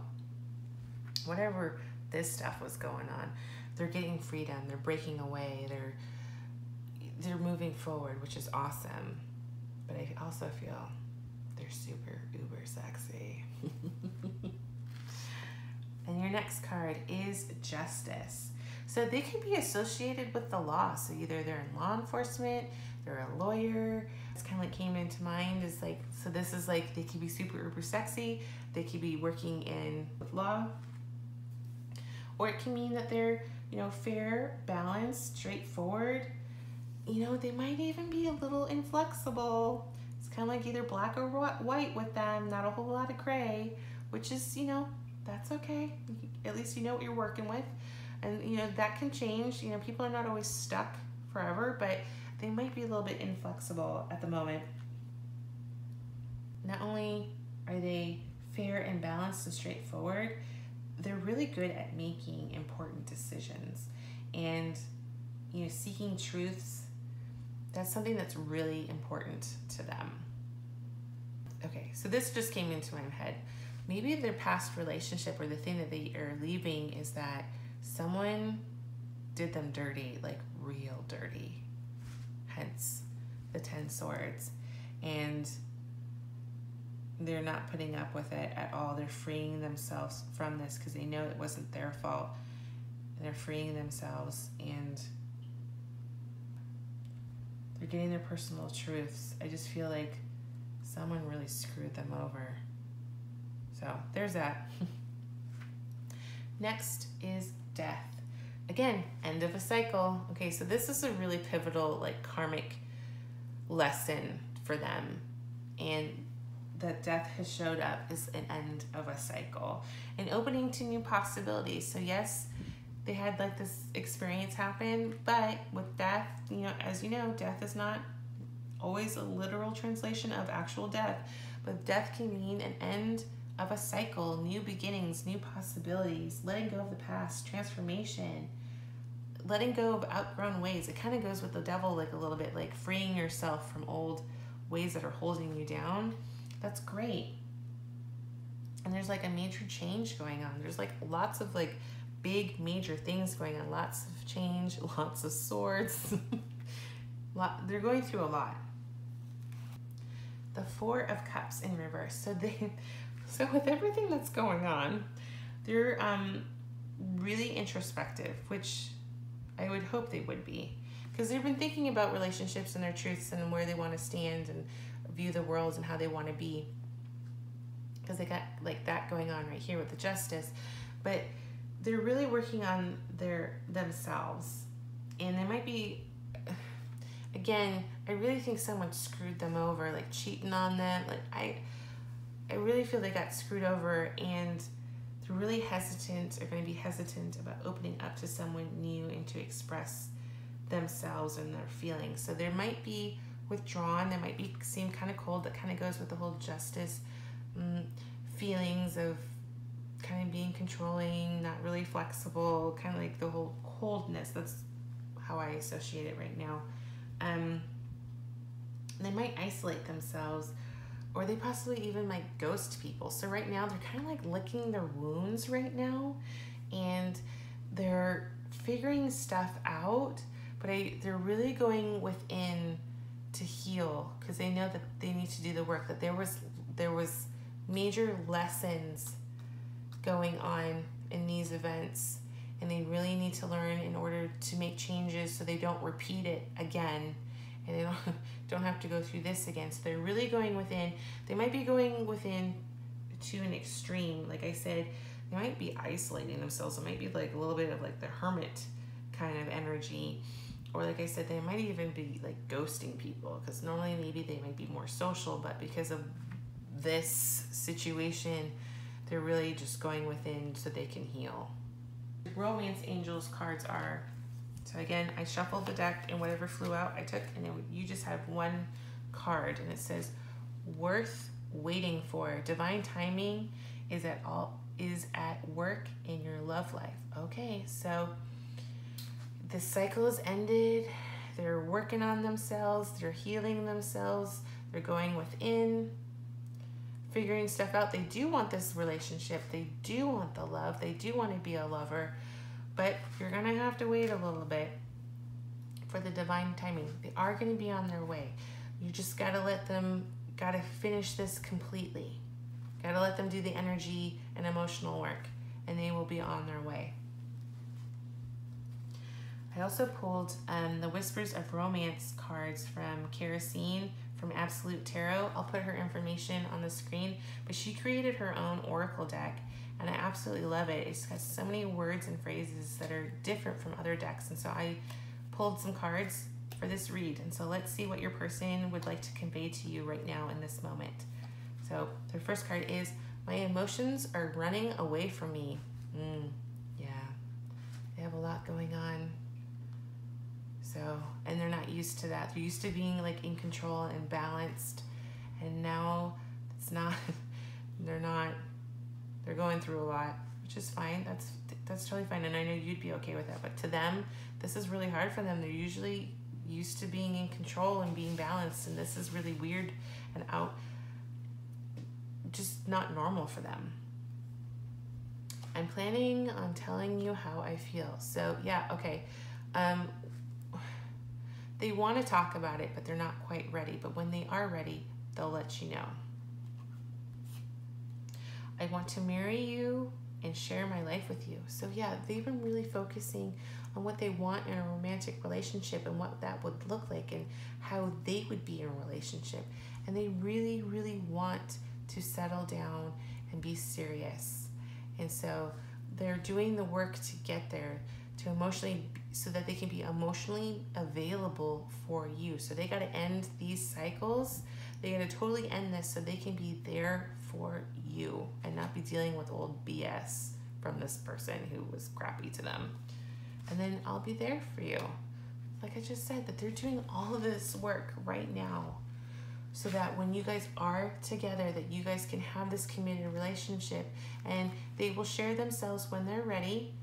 whatever this stuff was going on, they're getting freedom, they're breaking away, they're moving forward, which is awesome. But I also feel they're super uber sexy. And your next card is Justice. So they could be associated with the law. So either they're in law enforcement, they're a lawyer. It's kind of like came into mind is like, so this is like, they could be super uber sexy. They could be working in with law. Or it can mean that they're, you know, fair, balanced, straightforward. You know, they might even be a little inflexible. It's kind of like either black or white with them, not a whole lot of gray, which is, you know, that's okay. At least you know what you're working with. And, you know, that can change. You know, people are not always stuck forever, but they might be a little bit inflexible at the moment. Not only are they fair and balanced and straightforward, they're really good at making important decisions and, you know, seeking truths. That's something that's really important to them. Okay, so this just came into my head. Maybe their past relationship or the thing that they are leaving is that someone did them dirty, like real dirty. Hence the 10 swords. And they're not putting up with it at all. They're freeing themselves from this because they know it wasn't their fault. They're freeing themselves and they're getting their personal truths. I just feel like someone really screwed them over. So there's that. Next is Death. Again, end of a cycle. Okay, so this is a really pivotal, like, karmic lesson for them. And that death has showed up is an end of a cycle. An opening to new possibilities. So yes, they had like this experience happen, but with death, you know, as you know, death is not always a literal translation of actual death, but death can mean an end of a cycle, new beginnings, new possibilities, letting go of the past, transformation, letting go of outgrown ways. It kind of goes with the devil, like a little bit, like freeing yourself from old ways that are holding you down. That's great. And there's like a major change going on. There's like lots of like big major things going on, lots of change, lots of swords. They're going through a lot. The Four of Cups in reverse. So with everything that's going on, they're really introspective, which I would hope they would be, because they've been thinking about relationships and their truths and where they want to stand and view the world and how they want to be, because they got like that going on right here with the Justice. But they're really working on themselves, and they might be, again, I really think someone screwed them over, like cheating on them. Like I really feel they got screwed over, and they're really hesitant, are going to be hesitant about opening up to someone new and to express themselves and their feelings. So they might be withdrawn, they might seem kind of cold. That kind of goes with the whole Justice feelings of kind of being controlling, not really flexible, kind of like the whole coldness. That's how I associate it right now. They might isolate themselves, or they possibly even might ghost people. So right now they're kind of like licking their wounds right now, and they're figuring stuff out, but they're really going within to heal, because they know that they need to do the work, that there was major lessons going on in these events, and they really need to learn in order to make changes so they don't repeat it again, and they don't have to go through this again. So they're really going within. They might be going within to an extreme. Like I said, they might be isolating themselves. It might be like a little bit of like the hermit kind of energy. Or like I said, they might even be like ghosting people, because normally maybe they might be more social, but because of this situation, they're really just going within so they can heal. Romance Angels cards are, so again, I shuffled the deck, and whatever flew out I took, and you just have one card, and it says worth waiting for. Divine timing is at work in your love life. Okay, so the cycle has ended. They're working on themselves, they're healing themselves, they're going within, figuring stuff out. They do want this relationship, they do want the love, they do want to be a lover, but you're gonna have to wait a little bit for the divine timing. They are gonna be on their way. You just gotta finish this completely. Gotta let them do the energy and emotional work, and they will be on their way. I also pulled the Whispers of Romance cards from CaraSeen from Absolute Tarot. I'll put her information on the screen, but she created her own oracle deck, and I absolutely love it. It's got so many words and phrases that are different from other decks, and so I pulled some cards for this read. And so let's see what your person would like to convey to you right now in this moment. So their first card is, my emotions are running away from me. Yeah, they have a lot going on. So, and they're not used to that. They're used to being like in control and balanced, and now it's not. They're going through a lot, which is fine. That's totally fine, and I know you'd be okay with that. But to them, this is really hard for them. They're usually used to being in control and being balanced, and this is really weird and just not normal for them. I'm planning on telling you how I feel. So yeah, okay. They want to talk about it, but they're not quite ready. But when they are ready, they'll let you know. I want to marry you and share my life with you. So yeah, they've been really focusing on what they want in a romantic relationship and what that would look like and how they would be in a relationship. And they really, really want to settle down and be serious. And so they're doing the work to get there, to emotionally, so that they can be emotionally available for you. So they got to end these cycles. They got to totally end this so they can be there for you and not be dealing with old BS from this person who was crappy to them. And then I'll be there for you. Like I just said, that they're doing all of this work right now so that when you guys are together, that you guys can have this committed relationship, and they will share themselves when they're ready,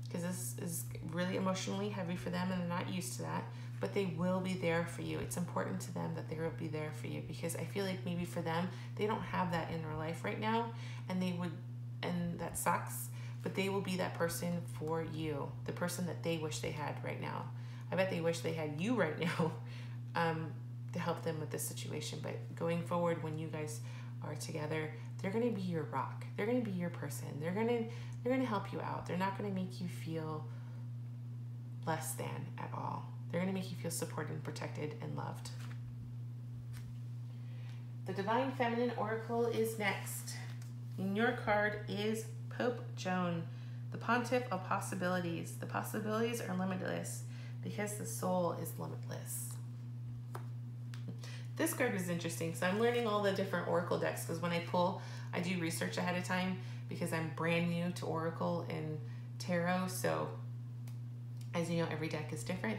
because this is really emotionally heavy for them and they're not used to that, but they will be there for you. It's important to them that they will be there for you, because I feel like maybe for them, they don't have that in their life right now, and that sucks, but they will be that person for you, the person that they wish they had right now. I bet they wish they had you right now to help them with this situation. But going forward, when you guys are together, they're going to be your rock. They're going to be your person. They're going to help you out. They're not going to make you feel less than at all. They're going to make you feel supported and protected and loved. The Divine Feminine Oracle is next. And your card is Pope Joan, the Pontiff of Possibilities. The possibilities are limitless because the soul is limitless. This card is interesting. So I'm learning all the different Oracle decks because when I pull, I do research ahead of time because I'm brand new to Oracle and Tarot. So as you know, every deck is different.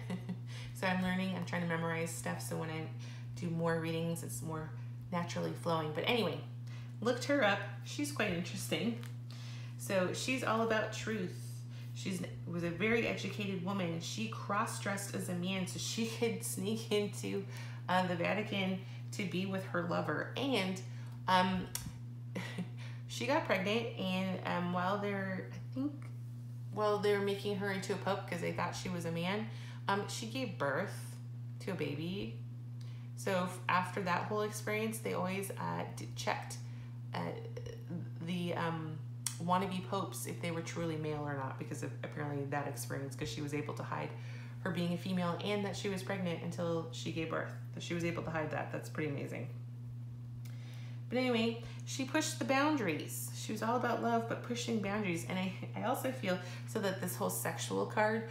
So I'm learning, I'm trying to memorize stuff. So when I do more readings, it's more naturally flowing. But anyway, looked her up. She's quite interesting. So she's all about truth. She was a very educated woman. She cross-dressed as a man so she could sneak into the Vatican to be with her lover. And she got pregnant, and while they're making her into a pope because they thought she was a man, she gave birth to a baby. So after that whole experience, they always checked the wannabe popes if they were truly male or not, because of apparently that experience, because she was able to hide her being a female and that she was pregnant until she gave birth. So she was able to hide that. That's pretty amazing. But anyway, she pushed the boundaries. She was all about love, but pushing boundaries. And I also feel, so that this whole sexual card,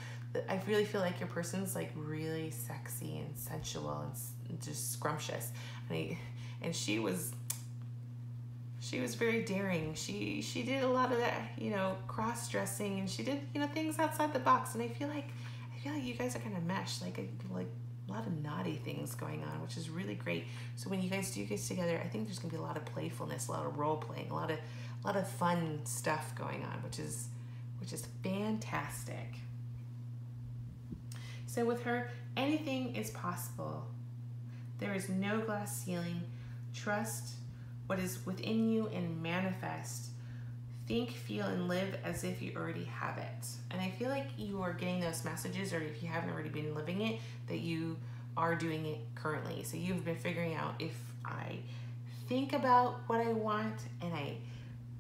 I really feel like your person's like really sexy and sensual and just scrumptious. And she was very daring. She did a lot of that, you know, cross-dressing, and she did, you know, things outside the box. And I feel like you guys are kind of meshed, like a lot of naughty things going on, which is really great. So when you guys do get together, I think there's gonna be a lot of playfulness, a lot of role playing, a lot of fun stuff going on, which is fantastic. So with her, anything is possible. There is no glass ceiling. Trust what is within you and manifest. Think, feel, and live as if you already have it. And I feel like you are getting those messages, or if you haven't already been living it, that you are doing it currently. So you've been figuring out, if I think about what I want and I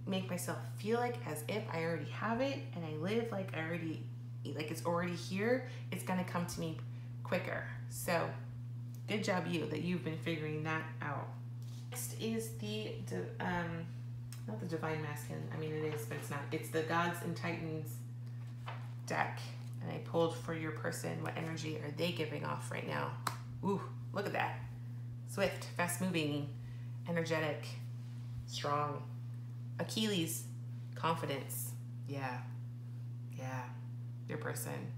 make myself feel like as if I already have it, and I live like it's already here, it's gonna come to me quicker. So good job you, that you've been figuring that out. Next is the not the Divine Masculine. I mean, it is, but it's not. It's the Gods and Titans deck. And I pulled for your person, what energy are they giving off right now? Ooh, look at that. Swift, fast-moving, energetic, strong. Achilles, confidence. Yeah, your person.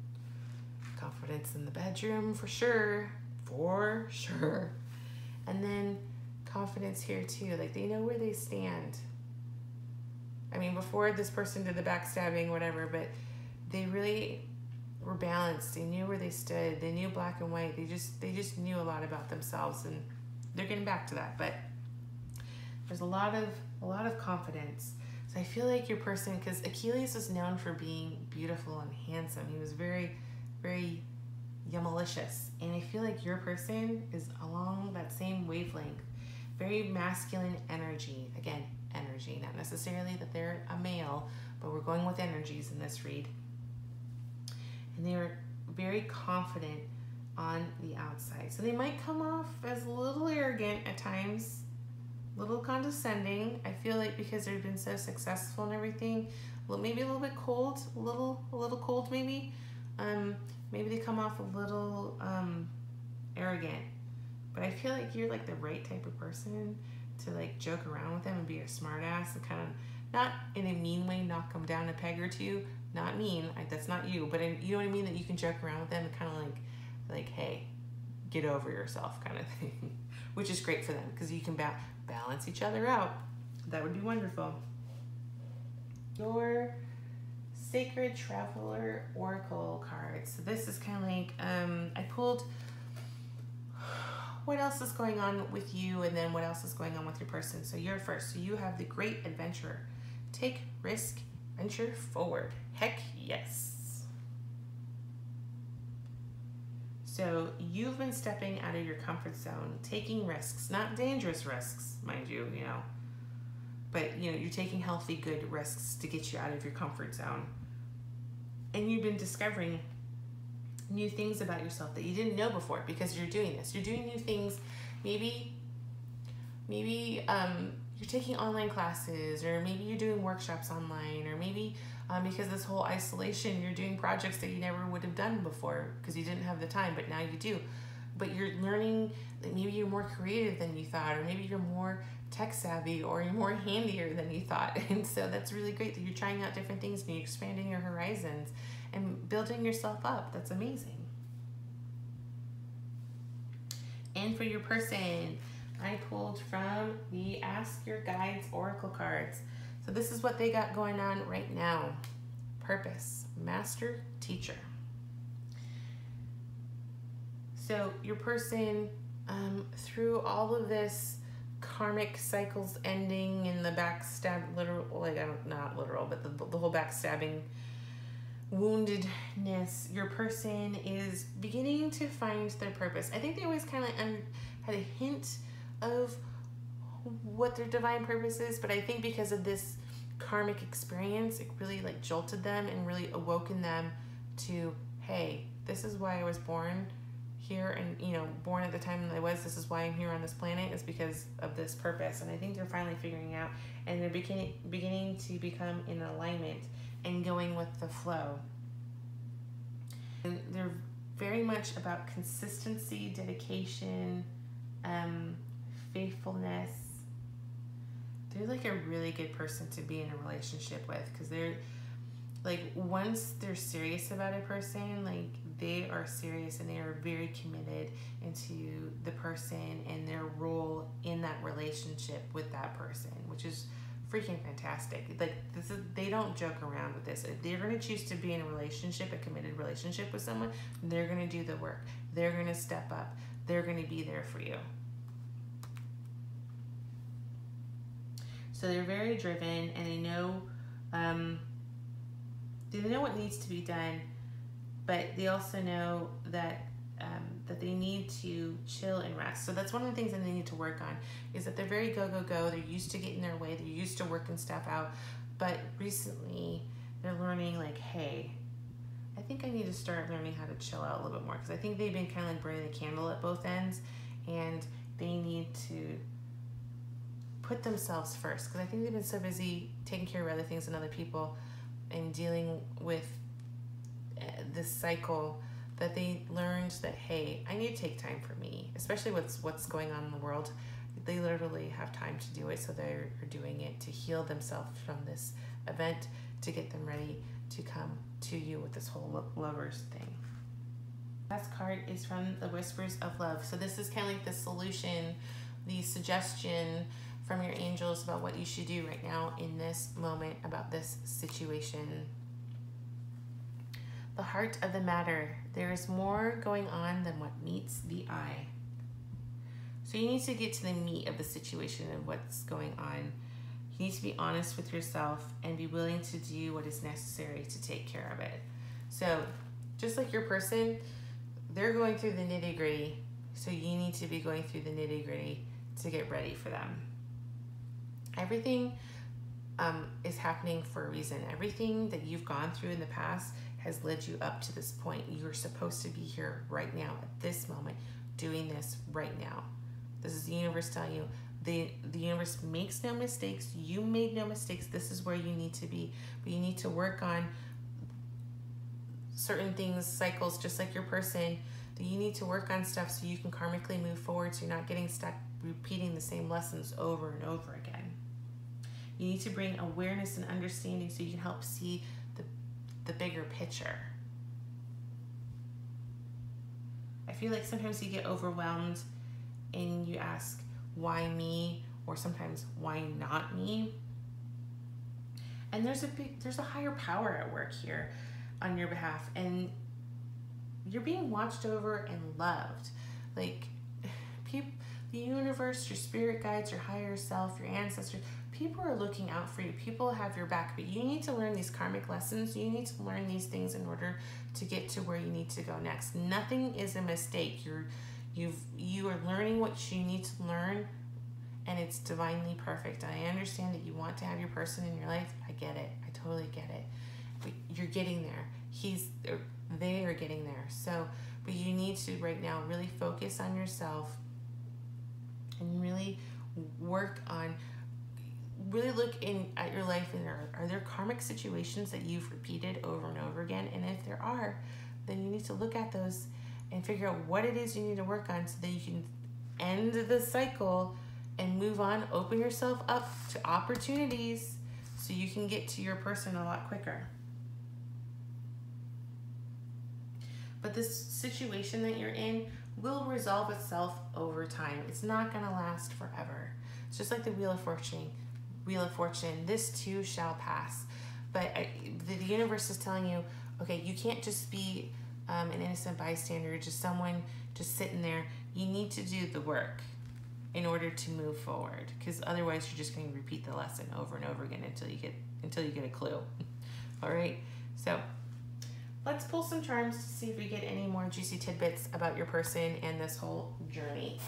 Confidence in the bedroom, for sure. And then confidence here too, like they know where they stand. I mean, before this person did the backstabbing, whatever, but they really were balanced. They knew where they stood. They knew black and white. They just knew a lot about themselves, and they're getting back to that. But there's a lot of confidence. So I feel like your person, because Achilles was known for being beautiful and handsome. He was very, very malicious, and I feel like your person is along that same wavelength. Very masculine energy. Again, energy, not necessarily that they're a male, but we're going with energies in this read. And they're very confident on the outside. So they might come off as a little arrogant at times, a little condescending. I feel like because they've been so successful and everything, well, maybe a little bit cold, a little cold maybe. Maybe they come off a little arrogant. But I feel like you're like the right type of person to like joke around with them and be a smart ass and kind of, not in a mean way, knock them down a peg or two. Not mean, that's not you, but you know what I mean? That you can joke around with them and kind of like, hey, get over yourself kind of thing. Which is great for them because you can balance each other out. That would be wonderful. Your Sacred Traveler Oracle card. So this is kind of like, I pulled what else is going on with you, and then what else is going on with your person. So you're first. So you have the Great Adventurer. Take risk Venture forward. Heck yes. So you've been stepping out of your comfort zone, taking risks, not dangerous risks, mind you, but you're taking healthy, good risks to get you out of your comfort zone. And you've been discovering new things about yourself that you didn't know before because you're doing this. You're doing new things. Maybe you're taking online classes, or maybe you're doing workshops online, or maybe because of this whole isolation, you're doing projects that you never would have done before because you didn't have the time, but now you do. But you're learning that maybe you're more creative than you thought, or maybe you're more tech savvy, or you're more handier than you thought. And so that's really great that you're trying out different things and you're expanding your horizons and building yourself up. That's amazing. And for your person, I pulled from the Ask Your Guides Oracle cards. So this is what they got going on right now. Purpose, Master Teacher. So your person, through all of this karmic cycles ending and the backstab, not literal, but the whole backstabbing, woundedness, your person is beginning to find their purpose. I think they always kind of had a hint of what their divine purpose is, but I think because of this karmic experience, it really jolted them and really awoken them to, hey, this is why I was born here, and born at the time that I was. This is why I'm here on this planet, is because of this purpose. And I think they're finally figuring out, and they're beginning to become in alignment and going with the flow. And they're very much about consistency, dedication, faithfulness. They're a really good person to be in a relationship with, because they're once they're serious about a person, they are serious and they are very committed into the person and their role in that relationship with that person, which is freaking fantastic. They don't joke around with this. If they're going to choose to be in a relationship, a committed relationship with someone, they're going to do the work. They're going to step up. They're going to be there for you. So they're very driven, and they know what needs to be done, but they also know that that they need to chill and rest. So that's one of the things that they need to work on, is that they're very go. They're used to getting their way. They're used to working stuff out. But recently they're learning hey, I think I need to start learning how to chill out a little bit more, because I think they've been kind of burning the candle at both ends, and they need to put themselves first, because I think they've been so busy taking care of other things and other people and dealing with this cycle, that they learned that, hey, I need to take time for me, especially what's going on in the world. They literally have time to do it, so they're doing it to heal themselves from this event, to get them ready to come to you with this whole lovers thing. Last card is from the Whispers of Love. So this is kind of the solution, the suggestion from your angels about what you should do right now in this moment about this situation. The heart of the matter. There is more going on than what meets the eye. So you need to get to the meat of the situation and what's going on. You need to be honest with yourself and be willing to do what is necessary to take care of it. So just like your person, they're going through the nitty-gritty. So you need to be going through the nitty-gritty to get ready for them. Everything is happening for a reason. Everything that you've gone through in the past has led you up to this point. You're supposed to be here right now at this moment, doing this right now. This is the universe telling you. The universe makes no mistakes. You made no mistakes. This is where you need to be. But you need to work on certain things, cycles, just like your person. That you need to work on stuff so you can karmically move forward, so you're not getting stuck repeating the same lessons over and over again. You need to bring awareness and understanding so you can help see the bigger picture. I feel like sometimes you get overwhelmed and you ask, why me? Or sometimes, why not me? And there's a higher power at work here on your behalf, and you're being watched over and loved. The universe, your spirit guides, your higher self, your ancestors, people are looking out for you. People have your back, but you need to learn these karmic lessons. You need to learn these things in order to get to where you need to go next. Nothing is a mistake. You are learning what you need to learn, and it's divinely perfect. And I understand that you want to have your person in your life. I get it. I totally get it. But you're getting there. They are getting there. So, but you need to right now really focus on yourself and really work on, really look at your life, and are there karmic situations that you've repeated over and over again? And if there are, then you need to look at those and figure out what it is you need to work on so that you can end the cycle and move on, open yourself up to opportunities so you can get to your person a lot quicker. But this situation that you're in will resolve itself over time. It's not going to last forever. It's just like the Wheel of Fortune. This too shall pass. But the universe is telling you, okay, you can't just be an innocent bystander, just someone just sitting there. You need to do the work in order to move forward, because otherwise you're just going to repeat the lesson over and over again until you get a clue. All right, so let's pull some charms to see if we get any more juicy tidbits about your person and this whole journey.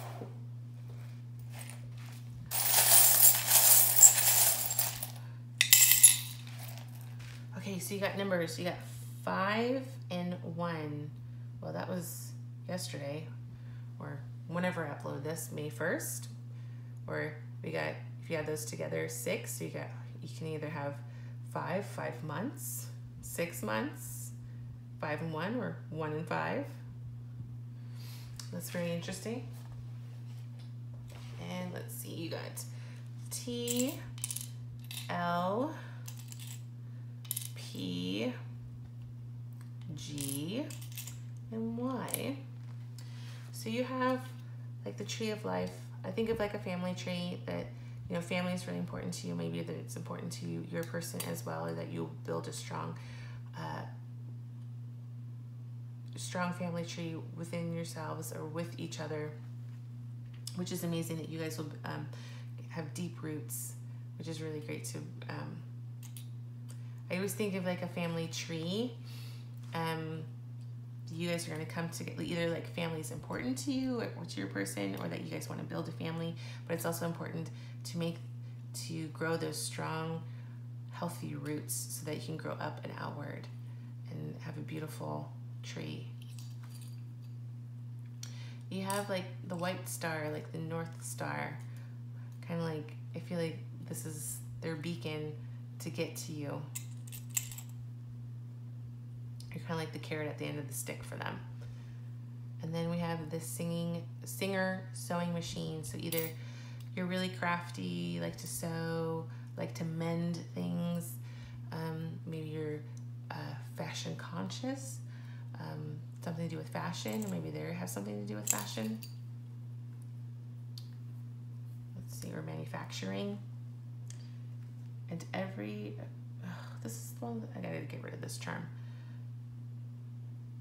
Okay, so you got numbers. You got 5 and 1. Well, that was yesterday, or whenever I upload this, May 1st. Or we got, if you add those together, 6. So you can either have 5 months, 6 months, 5 and 1, or 1 and 5. That's very interesting. And let's see, you got T, L, P, G, and Y. So you have like the tree of life. I think of like a family tree that, you know, family is really important to you. Maybe that it's important to you, your person as well, or that you build a strong family tree within yourselves or with each other, which is amazing that you guys will have deep roots, which is really great to I always think of like a family tree. You guys are going to come together, either like family is important to you or to your person, or that you guys want to build a family, but it's also important to grow those strong, healthy roots so that you can grow up and outward and have a beautiful tree. You have like the white star, like the North Star, kind of like, I feel like this is their beacon to get to you. You're kind of like the carrot at the end of the stick for them. And then we have the singer sewing machine. So either you're really crafty, like to sew, like to mend things. Maybe you're fashion conscious, something to do with fashion, or maybe they have something to do with fashion. Let's see, or manufacturing. And this is one, I gotta get rid of this charm.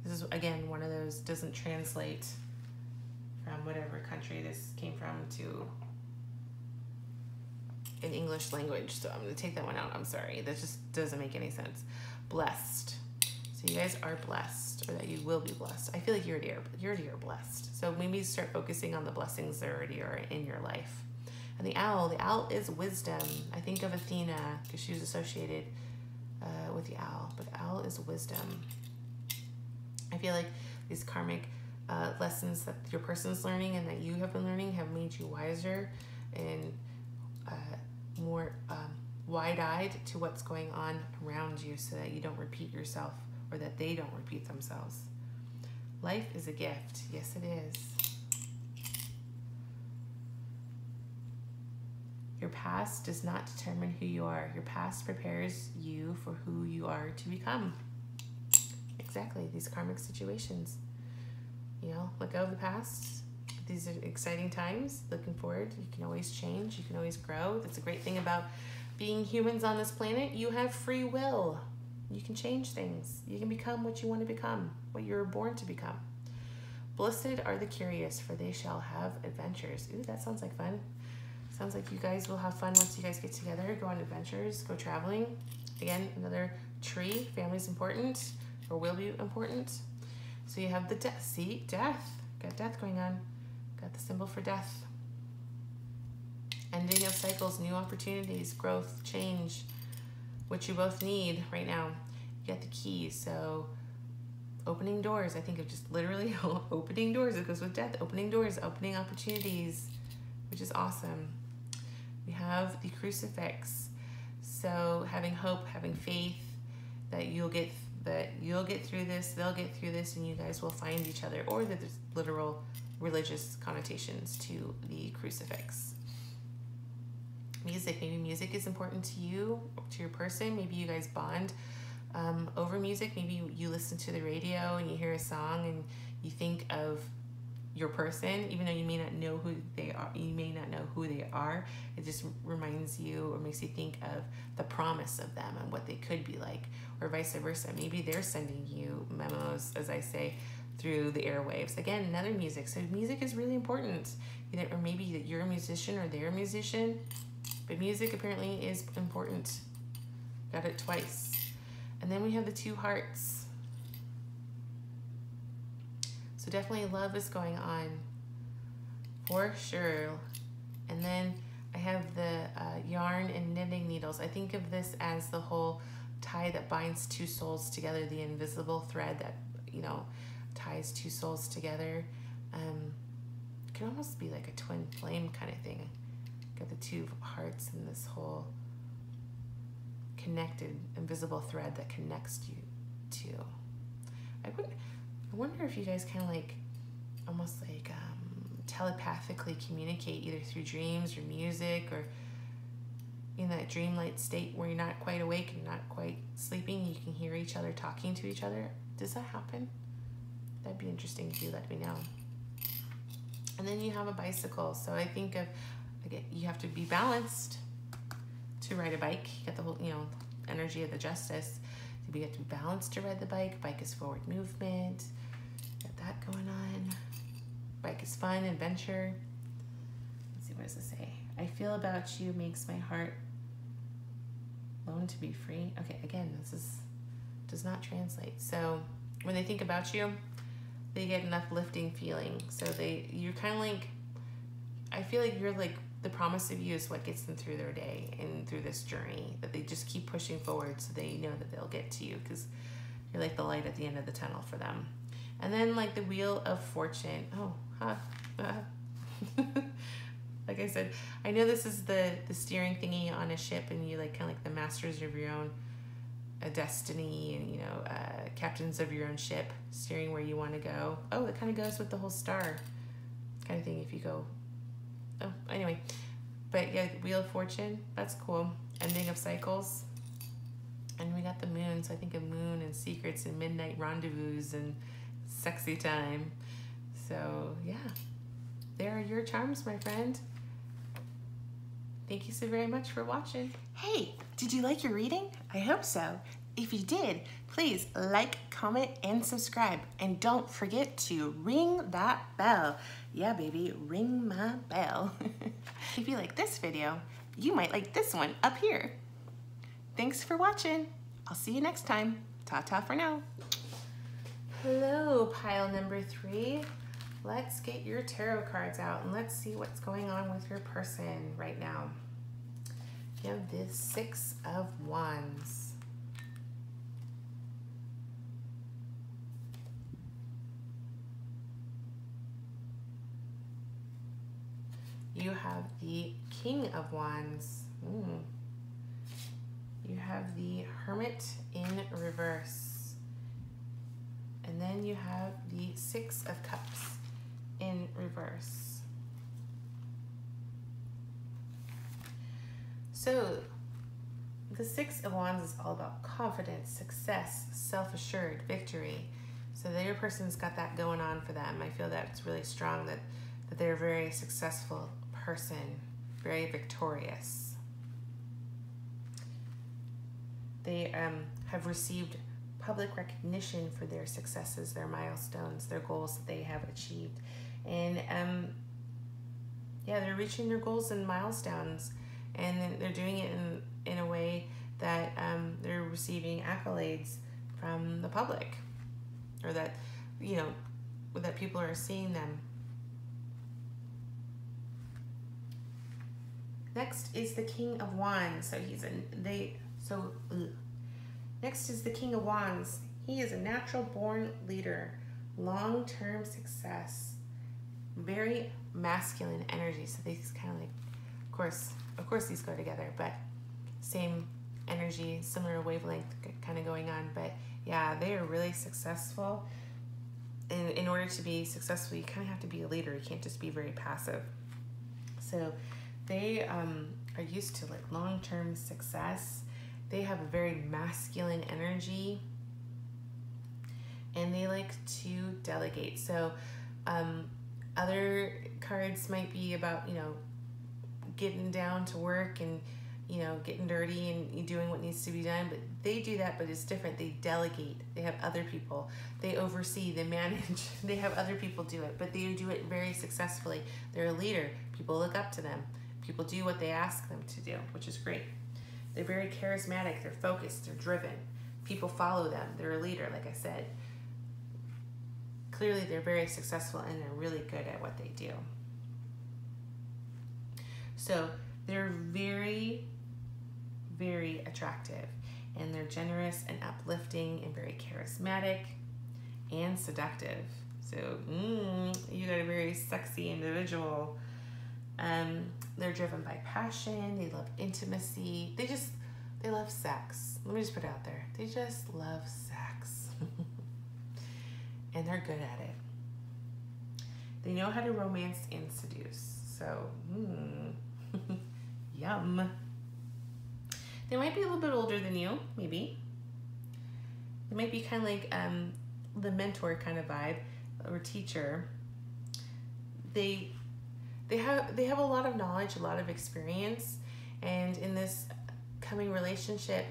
This is, again, one of those doesn't translate from whatever country this came from to an English language. So I'm going to take that one out. I'm sorry. That just doesn't make any sense. Blessed. So you guys are blessed, or that you will be blessed. I feel like you already are blessed. So maybe start focusing on the blessings that already are in your life. And the owl is wisdom. I think of Athena because she was associated with the owl, but the owl is wisdom. I feel like these karmic lessons that your person's learning and that you have been learning have made you wiser and more wide-eyed to what's going on around you, so that you don't repeat yourself, or that they don't repeat themselves. Life is a gift. Yes, it is. Your past does not determine who you are. Your past prepares you for who you are to become. Exactly, these karmic situations. You know, let go of the past. These are exciting times. Looking forward. You can always change. You can always grow. That's a great thing about being humans on this planet. You have free will. You can change things. You can become what you want to become, what you're born to become. Blessed are the curious, for they shall have adventures. Ooh, that sounds like fun. Sounds like you guys will have fun once you guys get together, go on adventures, go traveling. Again, another tree. Family's important, or will be important. So you have the death. See, death. Got death going on. Got the symbol for death. Ending of cycles, new opportunities, growth, change, which you both need right now. You got the key, so opening doors. I think of just literally opening doors. It goes with death. Opening doors, opening opportunities, which is awesome. We have the crucifix. So having hope, having faith that you'll get through this, they'll get through this, and you guys will find each other, or that there's literal religious connotations to the crucifix. Music, maybe music is important to you, to your person. Maybe you guys bond over music. Maybe you listen to the radio and you hear a song and you think of your person, even though you may not know who they are. You may not know who they are. It just reminds you or makes you think of the promise of them and what they could be like, or vice versa. Maybe they're sending you memos, as I say, through the airwaves. Again, another music. So music is really important. Or maybe that you're a musician or they're a musician. But music apparently is important. Got it twice. And then we have the 2 hearts. So definitely love is going on for sure. And then I have the yarn and knitting needles. I think of this as the whole tie that binds 2 souls together, the invisible thread that, you know, ties 2 souls together. It could almost be like a twin flame kind of thing. Got the 2 hearts and this whole connected invisible thread that connects you to. I wonder if you guys kind of like almost like telepathically communicate either through dreams or music, or in that dreamlight state where you're not quite awake and not quite sleeping, you can hear each other talking to each other. Does that happen? That'd be interesting if you let me know. And then you have a bicycle. So I think of, again, you have to be balanced to ride a bike. You got the whole, you know, energy of the justice. You have to be balanced to ride the bike. Bike is forward movement. Got that going on. Bike is fun, adventure. Let's see, what does it say? I feel about you makes my heart long to be free. Okay, again, does not translate. So when they think about you, they get an uplifting feeling. So you're kind of like, I feel like you're like, the promise of you is what gets them through their day and through this journey, that they just keep pushing forward so they know that they'll get to you, because you're like the light at the end of the tunnel for them. And then like the Wheel of Fortune. Like I said, I know this is the steering thingy on a ship, and you like kind of like the masters of your own destiny, and you know, captains of your own ship, steering where you want to go. Oh, it kind of goes with the whole star kind of thing. If you go, oh, anyway, but yeah, Wheel of Fortune, that's cool. Ending of cycles. And we got the moon, so I think of moon and secrets and midnight rendezvous and sexy time. So yeah, there are your charms, my friend. Thank you so very much for watching. Hey, did you like your reading? I hope so. If you did, please like, comment, and subscribe. And don't forget to ring that bell. Yeah, baby, ring my bell. If you like this video, you might like this one up here. Thanks for watching. I'll see you next time. Ta-ta for now. Hello, pile number 3. Let's get your tarot cards out and let's see what's going on with your person right now. You have this 6 of Wands. You have the King of Wands. You have the Hermit in reverse. And then you have the 6 of Cups in reverse. So the 6 of Wands is all about confidence, success, self-assured, victory. So that your person's got that going on for them. I feel that it's really strong that they're a very successful person, very victorious. They have received public recognition for their successes, their milestones, their goals that they have achieved. And yeah, they're reaching their goals and milestones, and they're doing it in a way that they're receiving accolades from the public, or that, you know, that people are seeing them. Next is the King of Wands. Next is the King of Wands. He is a natural born leader, long-term success, very masculine energy. So these kind of like, of course these go together, but same energy, similar wavelength kind of going on. But yeah, they are really successful. And in order to be successful, you kind of have to be a leader. You can't just be very passive. So they are used to like long-term success. They have a very masculine energy, and they like to delegate. So other cards might be about, you know, getting down to work and, you know, getting dirty and doing what needs to be done, but they do that, but it's different. They delegate. They have other people. They oversee, they manage. They have other people do it, but they do it very successfully. They're a leader. People look up to them. People do what they ask them to do, which is great. They're very charismatic. They're focused. They're driven. People follow them. They're a leader, like I said. Clearly, they're very successful, and they're really good at what they do. So they're very, very attractive, and they're generous and uplifting and very charismatic and seductive. So you got a very sexy individual. They're driven by passion. They love intimacy. They love sex. Let me just put it out there. They just love sex. And they're good at it. They know how to romance and seduce. So, yum. They might be a little bit older than you, maybe. They might be kind of like the mentor kind of vibe, or teacher. They have a lot of knowledge, a lot of experience, and in this coming relationship,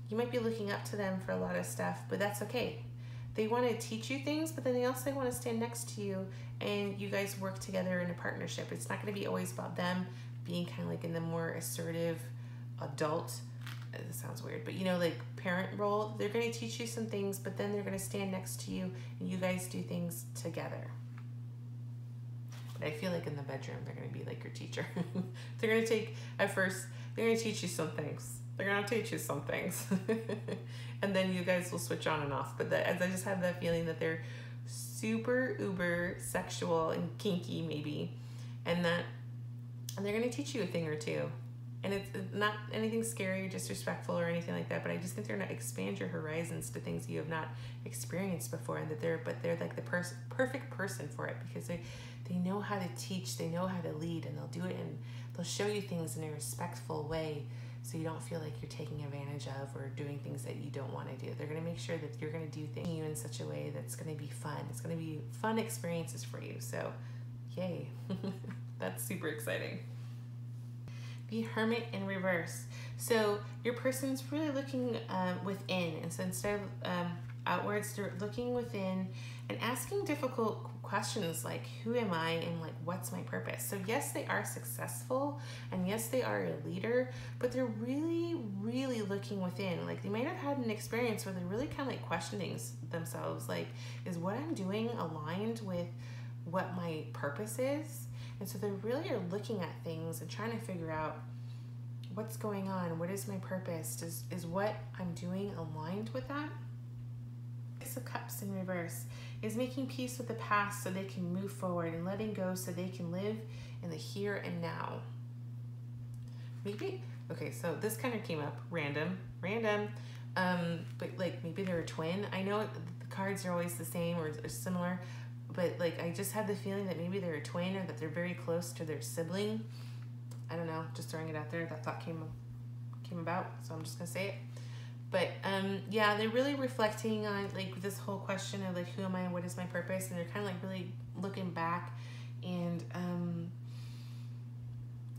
you might be looking up to them for a lot of stuff, but that's okay. They want to teach you things, but then they also want to stand next to you, and you guys work together in a partnership. It's not going to be always about them being kind of like in the more assertive adult, it sounds weird, but you know, like parent role. They're going to teach you some things, but then they're going to stand next to you, and you guys do things together. But I feel like in the bedroom, they're going to be like your teacher. They're going to they're going to teach you some things. They're going to teach you some things. And then you guys will switch on and off. But as I just have that feeling that they're super uber sexual and kinky maybe. And they're going to teach you a thing or two. And it's not anything scary or disrespectful or anything like that, but I just think they're going to expand your horizons to things you have not experienced before, and they're like the perfect person for it, because they know how to teach, they know how to lead, and they'll do it, and they'll show you things in a respectful way, so you don't feel like you're taking advantage of or doing things that you don't want to do. They're going to make sure that you're going to do things in such a way that's going to be fun. It's going to be fun experiences for you. So, yay. That's super exciting. The Hermit in reverse. So your person's really looking within, and so instead of outwards, they're looking within and asking difficult questions like, who am I, and like, what's my purpose? So yes, they are successful, and yes, they are a leader, but they're really, really looking within. Like, they might have had an experience where they're really kind of like questioning themselves, like, is what I'm doing aligned with what my purpose is? And so they really are looking at things and trying to figure out what's going on. What is my purpose? Is what I'm doing aligned with that? Ace of Cups in reverse is making peace with the past so they can move forward, and letting go so they can live in the here and now. Maybe, okay, so this kind of came up random, but like maybe they're a twin. I know the cards are always the same or similar, but like I just had the feeling that maybe they're a twin, or that they're very close to their sibling. I don't know, just throwing it out there. That thought came about, so I'm just gonna say it. But yeah, they're really reflecting on like this whole question of like, who am I and what is my purpose? And they're kind of like really looking back and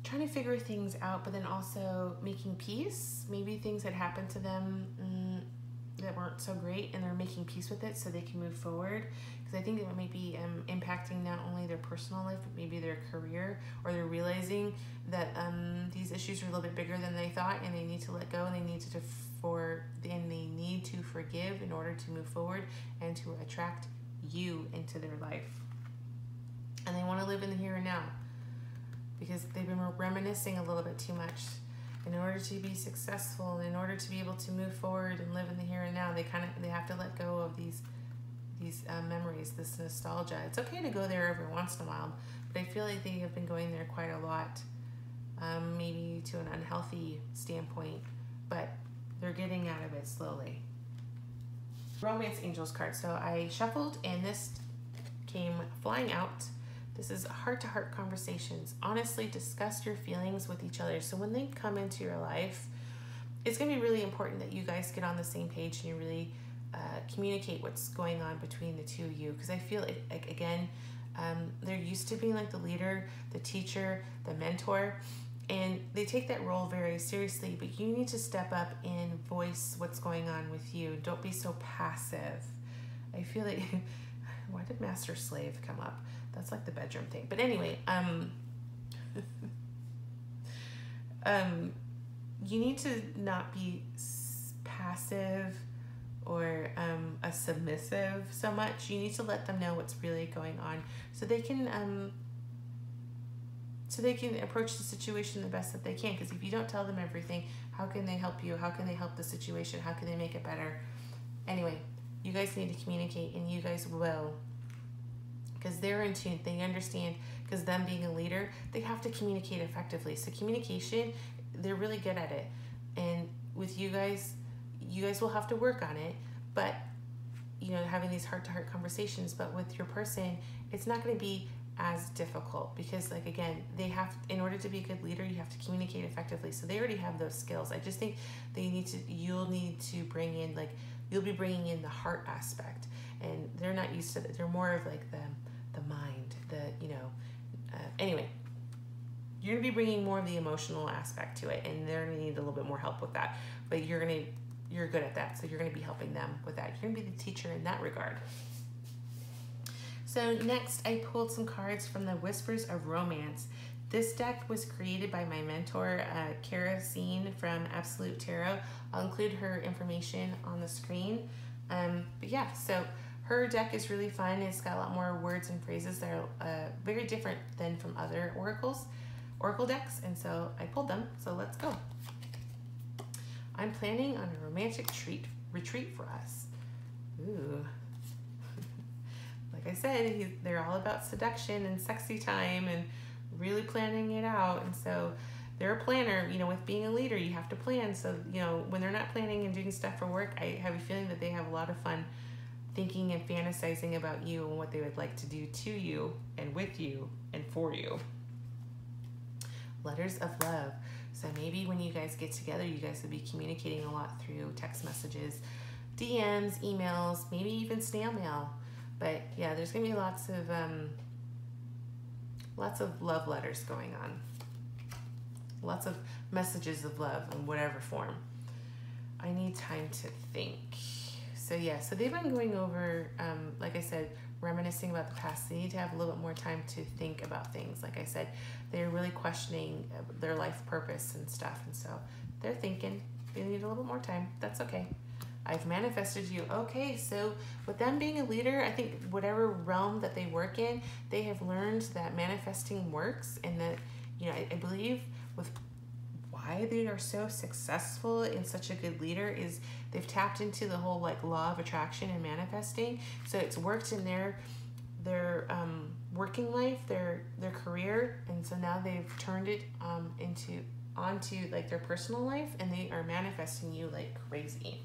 trying to figure things out, but then also making peace. Maybe things that happened to them that weren't so great, and they're making peace with it so they can move forward. Because I think it might be impacting not only their personal life, but maybe their career, or they're realizing that these issues are a little bit bigger than they thought, and they need to let go, and they need to forgive in order to move forward and to attract you into their life. And they want to live in the here and now, because they've been reminiscing a little bit too much. In order to be successful, in order to be able to move forward and live in the here and now, they have to let go of these memories, this nostalgia. It's okay to go there every once in a while, but I feel like they have been going there quite a lot, maybe to an unhealthy standpoint, but they're getting out of it slowly. Romance Angels card. So I shuffled, and this came flying out. This is heart-to-heart conversations. Honestly, discuss your feelings with each other. So when they come into your life, it's going to be really important that you guys get on the same page and you really communicate what's going on between the two of you. Because I feel, like, again, they're used to being like the leader, the teacher, the mentor, and they take that role very seriously. But you need to step up and voice what's going on with you. Don't be so passive. I feel like, why did master slave come up? That's like the bedroom thing. But anyway, you need to not be passive or a submissive so much. You need to let them know what's really going on, so they can approach the situation the best that they can. Because if you don't tell them everything, how can they help you? How can they help the situation? How can they make it better? Anyway, you guys need to communicate, and you guys will. Because they're in tune, they understand, because them being a leader, they have to communicate effectively. So communication, they're really good at it. And with you guys will have to work on it, but, you know, having these heart-to-heart conversations. But with your person, it's not going to be as difficult, because, like, again, in order to be a good leader, you have to communicate effectively. So they already have those skills. I just think you'll need to bring in, like, you'll be bringing in the heart aspect, and they're not used to it. They're more of like the mind, anyway, you're gonna be bringing more of the emotional aspect to it, and they're gonna need a little bit more help with that, but you're good at that, so you're gonna be helping them with that. You're gonna be the teacher in that regard. So next, I pulled some cards from the Whispers of Romance. This deck was created by my mentor, CaraSeen from Absolute Tarot. I'll include her information on the screen. But yeah, so her deck is really fun. It's got a lot more words and phrases that are very different than from other oracle decks, and so I pulled them. So let's go. I'm planning on a romantic retreat for us. Ooh. Like I said, they're all about seduction and sexy time and really planning it out. And so they're a planner. You know, with being a leader, you have to plan. So, you know, when they're not planning and doing stuff for work, I have a feeling that they have a lot of fun thinking and fantasizing about you and what they would like to do to you and with you and for you. Letters of love. So maybe when you guys get together, you guys will be communicating a lot through text messages, DMs, emails, maybe even snail mail. But yeah, there's gonna be lots of love letters going on. Lots of messages of love in whatever form. I need time to think. So yeah, so they've been going over, like I said, reminiscing about the past. They need to have a little bit more time to think about things. Like I said, they're really questioning their life purpose and stuff. And so they're thinking they need a little bit more time. That's okay. I've manifested you. Okay, so with them being a leader, I think whatever realm that they work in, they have learned that manifesting works, and that, you know, I believe with why they are so successful and such a good leader is they've tapped into the whole like law of attraction and manifesting. So it's worked in their working life, their career, and so now they've turned it onto like their personal life, and they are manifesting you like crazy.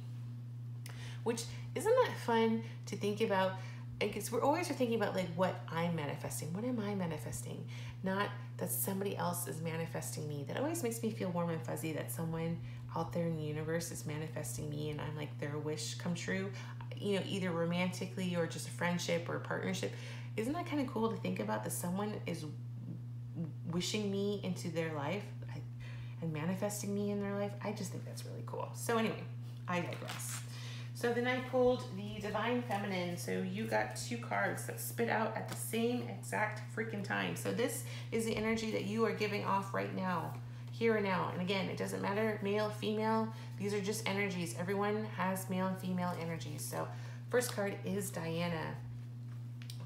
Which, isn't that fun to think about? Because we're always thinking about like what I'm manifesting. What am I manifesting? Not that somebody else is manifesting me. That always makes me feel warm and fuzzy that someone out there in the universe is manifesting me, and I'm like their wish come true. You know, either romantically or just a friendship or a partnership. Isn't that kind of cool to think about, that someone is wishing me into their life and manifesting me in their life? I just think that's really cool. So anyway, I digress. So then I pulled the Divine Feminine. So you got 2 cards that spit out at the same exact freaking time. So this is the energy that you are giving off right now, here and now. And again, it doesn't matter, male, female, these are just energies. Everyone has male and female energies. So first card is Diana,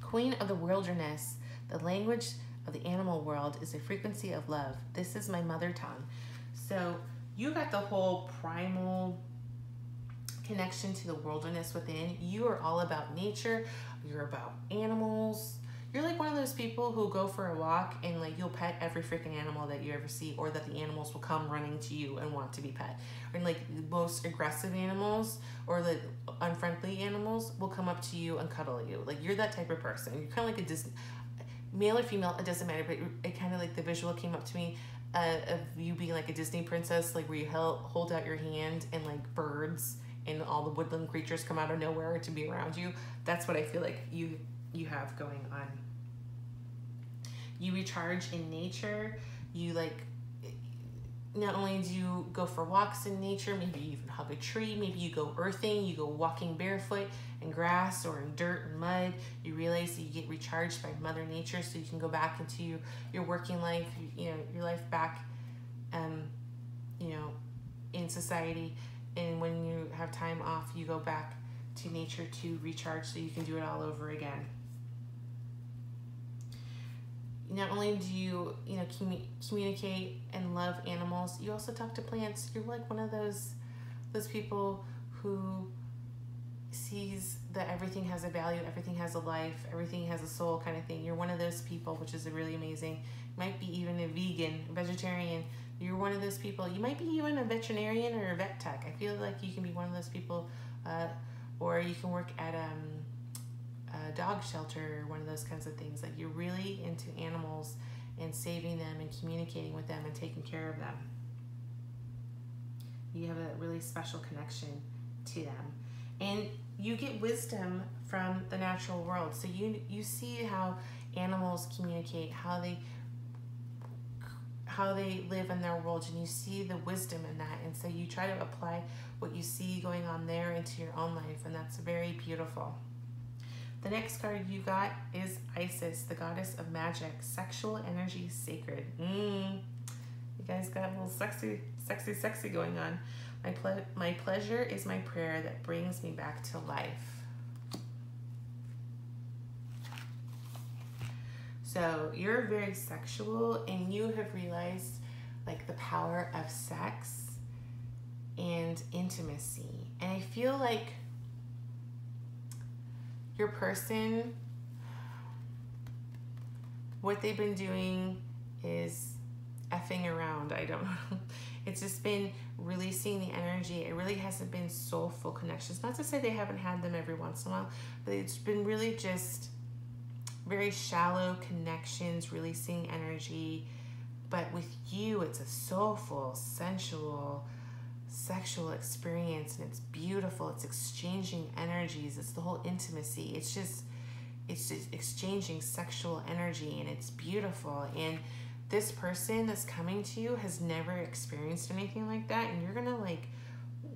Queen of the Wilderness. The language of the animal world is a frequency of love. This is my mother tongue. So you got the whole primal connection to the wilderness within. You are all about nature. You're about animals. You're like one of those people who go for a walk and like you'll pet every freaking animal that you ever see, or that the animals will come running to you and want to be pet. And like the most aggressive animals or the unfriendly animals will come up to you and cuddle you. Like you're that type of person. You're kind of like a Disney, male or female, it doesn't matter, but it kind of like the visual came up to me of you being like a Disney princess, like where you hold out your hand and like birds and all the woodland creatures come out of nowhere to be around you. That's what I feel like you have going on. You recharge in nature. You like, not only do you go for walks in nature, maybe you even hug a tree, maybe you go earthing, you go walking barefoot in grass or in dirt and mud. You realize that you get recharged by Mother Nature, so you can go back into your working life, your life back, in society. And when you have time off, you go back to nature to recharge so you can do it all over again. Not only do you, communicate and love animals, you also talk to plants. You're like one of those people who sees that everything has a value, everything has a life, everything has a soul kind of thing. You're one of those people, which is really amazing. You might be even a vegan, a vegetarian. You're one of those people. You might be even a veterinarian or a vet tech. I feel like you can be one of those people, or you can work at a dog shelter or one of those kinds of things. Like you're really into animals and saving them and communicating with them and taking care of them. You have a really special connection to them. And you get wisdom from the natural world. So you see how animals communicate, how they live in their world, and you see the wisdom in that. And so you try to apply what you see going on there into your own life, and that's very beautiful. The next card you got is Isis, the goddess of magic, sexual energy sacred. You guys got a little sexy going on. My pleasure is my prayer that brings me back to life. So you're very sexual, and you have realized like the power of sex and intimacy. And I feel like your person, what they've been doing is effing around. I don't know. It's just been releasing the energy. It really hasn't been soulful connections. Not to say they haven't had them every once in a while, but it's been really just very shallow connections, releasing energy. But with you, it's a soulful, sensual, sexual experience, and it's beautiful. It's exchanging energies. It's the whole intimacy. It's just exchanging sexual energy, and it's beautiful. And this person that's coming to you has never experienced anything like that, and you're gonna like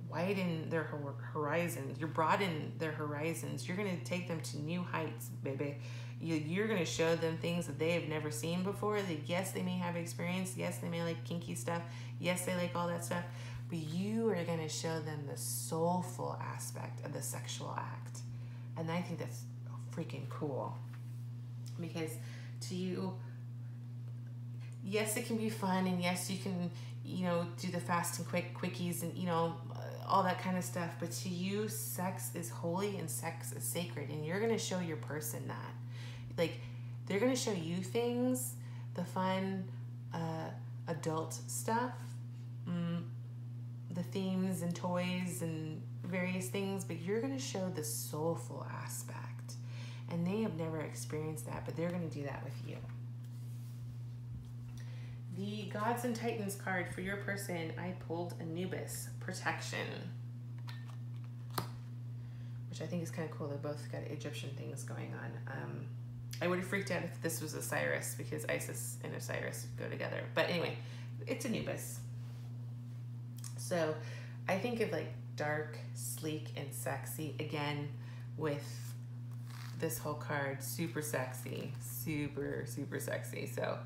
widen their horizons. You're broaden their horizons. You're gonna take them to new heights, baby. You're gonna show them things that they have never seen before. That yes, they may have experience. Yes, they may like kinky stuff. Yes, they like all that stuff. But you are gonna show them the soulful aspect of the sexual act, and I think that's freaking cool. Because to you, yes, it can be fun, and yes, you can, do the fast and quick quickies and, all that kind of stuff. But to you, sex is holy and sex is sacred, and you're going to show your person that. Like, they're going to show you things, the fun, adult stuff, the themes and toys and various things, but you're going to show the soulful aspect. And they have never experienced that, but they're going to do that with you. The Gods and Titans card for your person, I pulled Anubis, protection. Which I think is kind of cool. They both got Egyptian things going on. I would have freaked out if this was Osiris, because Isis and Osiris go together. But anyway, it's Anubis. So I think of like dark, sleek, and sexy. Again, with this whole card, super sexy, super, super sexy. So,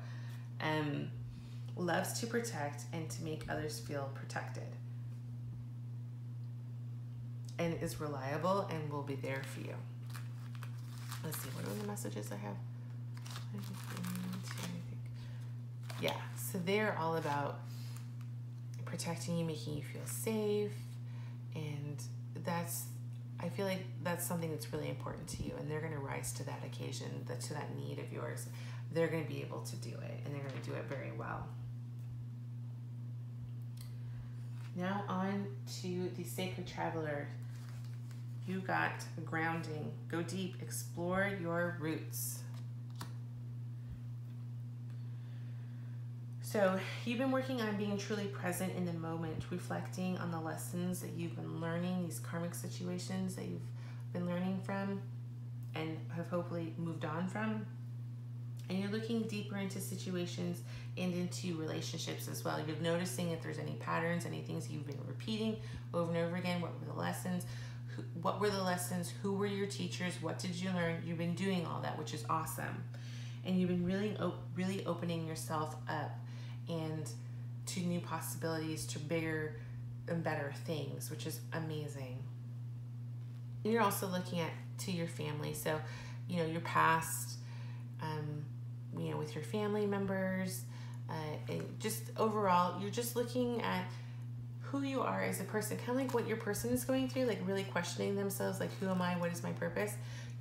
loves to protect and to make others feel protected. And is reliable and will be there for you. Let's see, what are the messages I have? Yeah, so they're all about protecting you, making you feel safe, and I feel like that's something that's really important to you, and they're gonna rise to that occasion, to that need of yours. They're gonna be able to do it, and they're gonna do it very well. Now on to the Sacred Traveler. You got grounding. Go deep, explore your roots. So you've been working on being truly present in the moment, reflecting on the lessons that you've been learning, these karmic situations that you've been learning from and have hopefully moved on from. And you're looking deeper into situations and into relationships as well. You're noticing if there's any patterns, any things you've been repeating over and over again. What were the lessons? What were the lessons? Who were your teachers? What did you learn? You've been doing all that, which is awesome. And you've been really opening yourself up and to new possibilities, to bigger and better things, which is amazing. And you're also looking to your family. So, your past, with your family members, and just overall, you're just looking at who you are as a person, kind of like what your person is going through, like really questioning themselves, like, who am I? What is my purpose?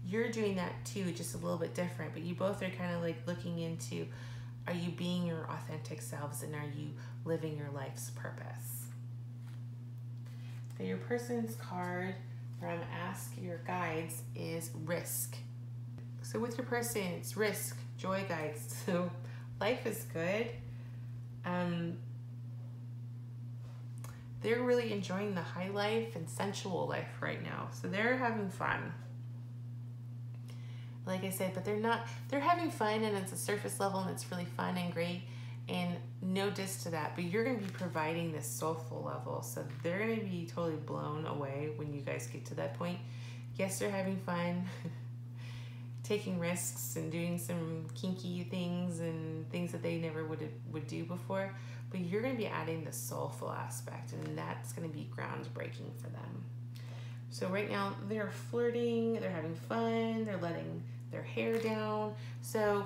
You're doing that too, just a little bit different, but you both are kind of like looking into, are you being your authentic selves, and are you living your life's purpose? So your person's card from Ask Your Guides is Risk. So with your person, it's risk, joy guides. So life is good. They're really enjoying the high life and sensual life right now. So they're having fun. Like I said, but they're having fun, and it's a surface level, and it's really fun and great, and no diss to that, but you're going to be providing this soulful level. So they're going to be totally blown away when you guys get to that point. Yes, they're having fun, taking risks and doing some kinky things and things that they never would do before, but you're going to be adding the soulful aspect, and that's going to be groundbreaking for them. So right now they're flirting, they're having fun, they're letting their hair down. So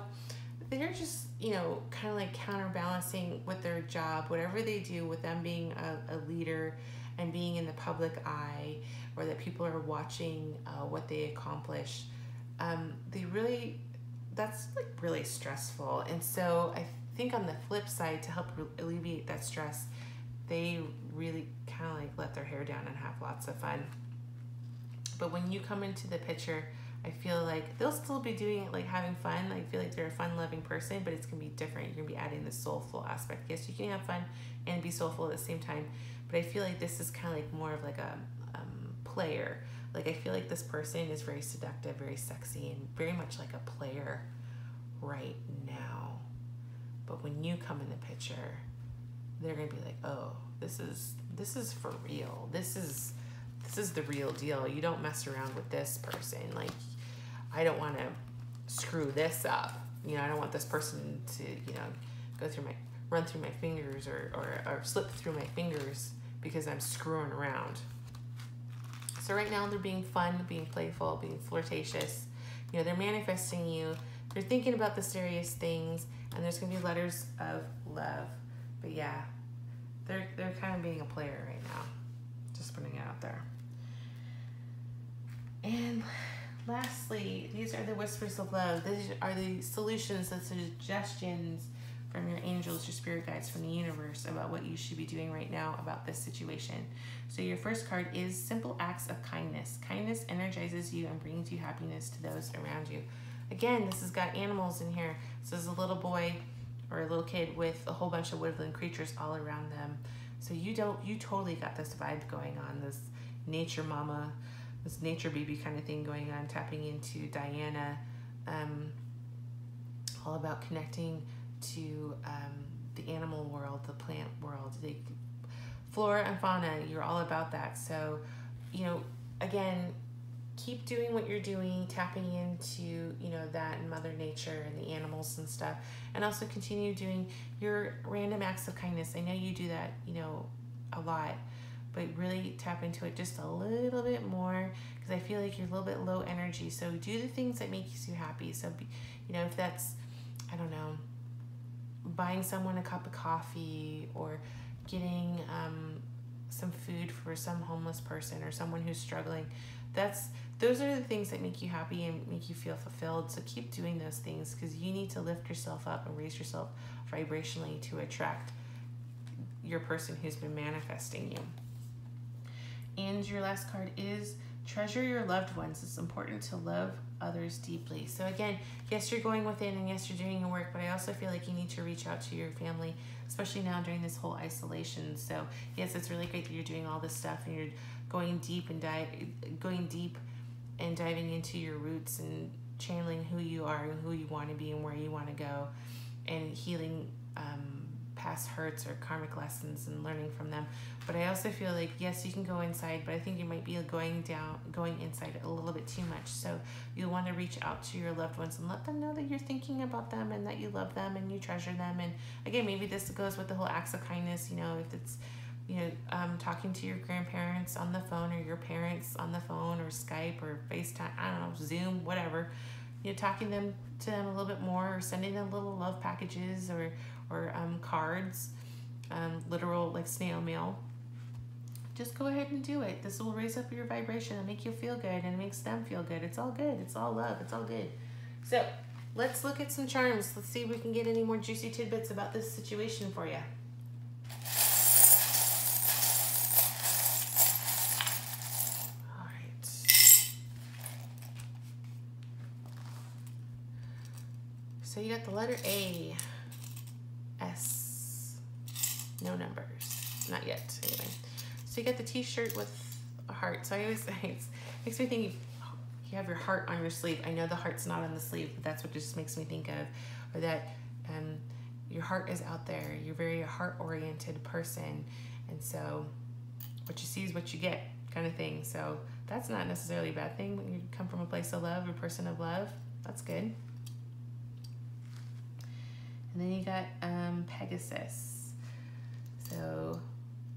they're just, kind of like counterbalancing with their job, whatever they do, with them being a leader and being in the public eye, or that people are watching what they accomplish. That's like really stressful. And so I think on the flip side, to help alleviate that stress, they really kind of like let their hair down and have lots of fun. But when you come into the picture, I feel like they'll still be doing it, like having fun. I feel like they're a fun-loving person, but it's going to be different. You're going to be adding the soulful aspect. Yes, you can have fun and be soulful at the same time, but I feel like this is kind of like more of like a player. Like, I feel like this person is very seductive, very sexy, and very much like a player right now. But when you come in the picture, they're going to be like, oh, this is for real. This is the real deal. You don't mess around with this person. Like, I don't want to screw this up. I don't want this person to, run through my fingers or slip through my fingers because I'm screwing around. So right now they're being fun, being playful, being flirtatious. They're manifesting you. They're thinking about the serious things, and there's going to be letters of love. But yeah, they're kind of being a player right now. Just putting it out there. And lastly, these are the whispers of love. These are the solutions, the suggestions from your angels, your spirit guides from the universe about what you should be doing right now about this situation. So your first card is simple acts of kindness. Kindness energizes you and brings you happiness to those around you. Again, this has got animals in here. So there's a little boy or a little kid with a whole bunch of woodland creatures all around them. So you totally got this vibe going on, this nature mama, this nature baby kind of thing going on, tapping into Diana, all about connecting to the animal world, the plant world, flora and fauna, you're all about that. So, you know, again, keep doing what you're doing, tapping into, you know, that and Mother Nature and the animals and stuff. And also continue doing your random acts of kindness. I know you do that, you know, a lot, but really tap into it just a little bit more, because I feel like you're a little bit low energy. So do the things that make you happy. So, you know, if that's, I don't know, buying someone a cup of coffee, or getting some food for some homeless person or someone who's struggling, those are the things that make you happy and make you feel fulfilled. So keep doing those things, because you need to lift yourself up and raise yourself vibrationally to attract your person who's been manifesting you. And your last card is treasure your loved ones. It's important to love others deeply. So again, yes, you're going within, and yes, you're doing your work, but I also feel like you need to reach out to your family, especially now during this whole isolation. So yes, it's really great that you're doing all this stuff and you're going deep and diving into your roots and channeling who you are and who you want to be and where you want to go, and healing past hurts or karmic lessons and learning from them. But I also feel like, yes, you can go inside, but I think you might be going inside a little bit too much. So you'll want to reach out to your loved ones and let them know that you're thinking about them and that you love them and you treasure them. And again, maybe this goes with the whole acts of kindness, you know, if it's, you know, talking to your grandparents on the phone, or your parents on the phone, or Skype or FaceTime, I don't know, Zoom, whatever, you know, talking to them a little bit more, or sending them little love packages or cards, literal like snail mail. Just go ahead and do it. This will raise up your vibration and make you feel good, and it makes them feel good. It's all good. It's all love. It's all good. So let's look at some charms. Let's see if we can get any more juicy tidbits about this situation for you. All right. So you got the letter A. S, no numbers, not yet, anyway. So you got the t-shirt with a heart. So I always say, it makes me think you have your heart on your sleeve. I know the heart's not on the sleeve, but that's what just makes me think of, or that your heart is out there. You're very heart-oriented person, and so what you see is what you get, kind of thing. So that's not necessarily a bad thing when you come from a place of love, a person of love. That's good. And then you got Pegasus. So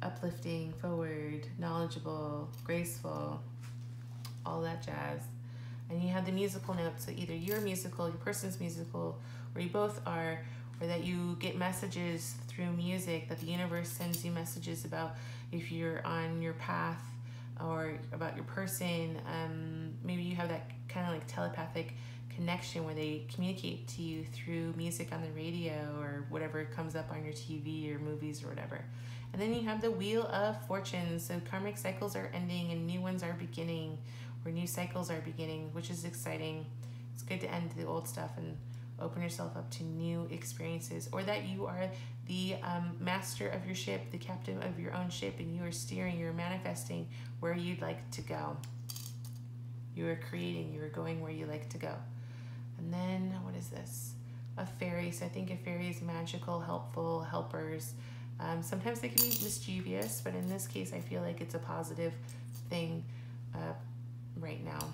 uplifting, forward, knowledgeable, graceful, all that jazz. And you have the musical notes. So either you're musical, your person's musical, or you both are, or that you get messages through music, that the universe sends you messages about if you're on your path, or about your person. Maybe you have that kind of like telepathic connection where they communicate to you through music on the radio or whatever comes up on your TV or movies or whatever. And then you have the Wheel of Fortune. So karmic cycles are ending and new ones are beginning, or new cycles are beginning, which is exciting. It's good to end the old stuff and open yourself up to new experiences, or that you are the master of your ship, the captain of your own ship, and you are steering, you're manifesting where you'd like to go. You are creating, you are going where you like to go. And then, what is this? A fairy. So I think a fairy is magical, helpful, helpers. Sometimes they can be mischievous, but in this case, I feel like it's a positive thing right now.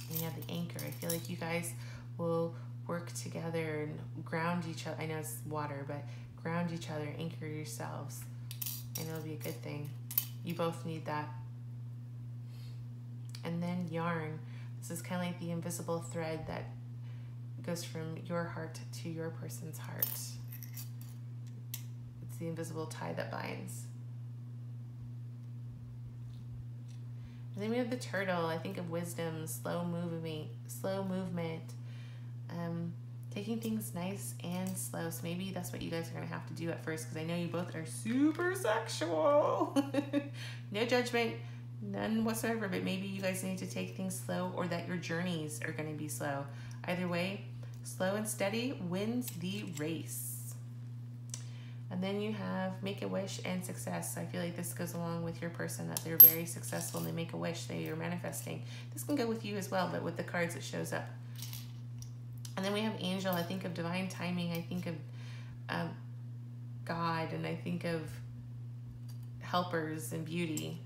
And you have the anchor. I feel like you guys will work together and ground each other. I know it's water, but ground each other, anchor yourselves. And it'll be a good thing. You both need that. And then yarn. This is kind of like the invisible thread that goes from your heart to your person's heart. It's the invisible tie that binds. And then we have the turtle. I think of wisdom, slow movement, taking things nice and slow. So maybe that's what you guys are going to have to do at first, because I know you both are super sexual. No judgment. None whatsoever, but maybe you guys need to take things slow, or that your journeys are going to be slow. Either way, slow and steady wins the race. And then you have make a wish and success. I feel like this goes along with your person, that they're very successful and they make a wish, they are manifesting. This can go with you as well, but with the cards it shows up. And then we have angel. I think of divine timing. I think of God, and I think of helpers and beauty.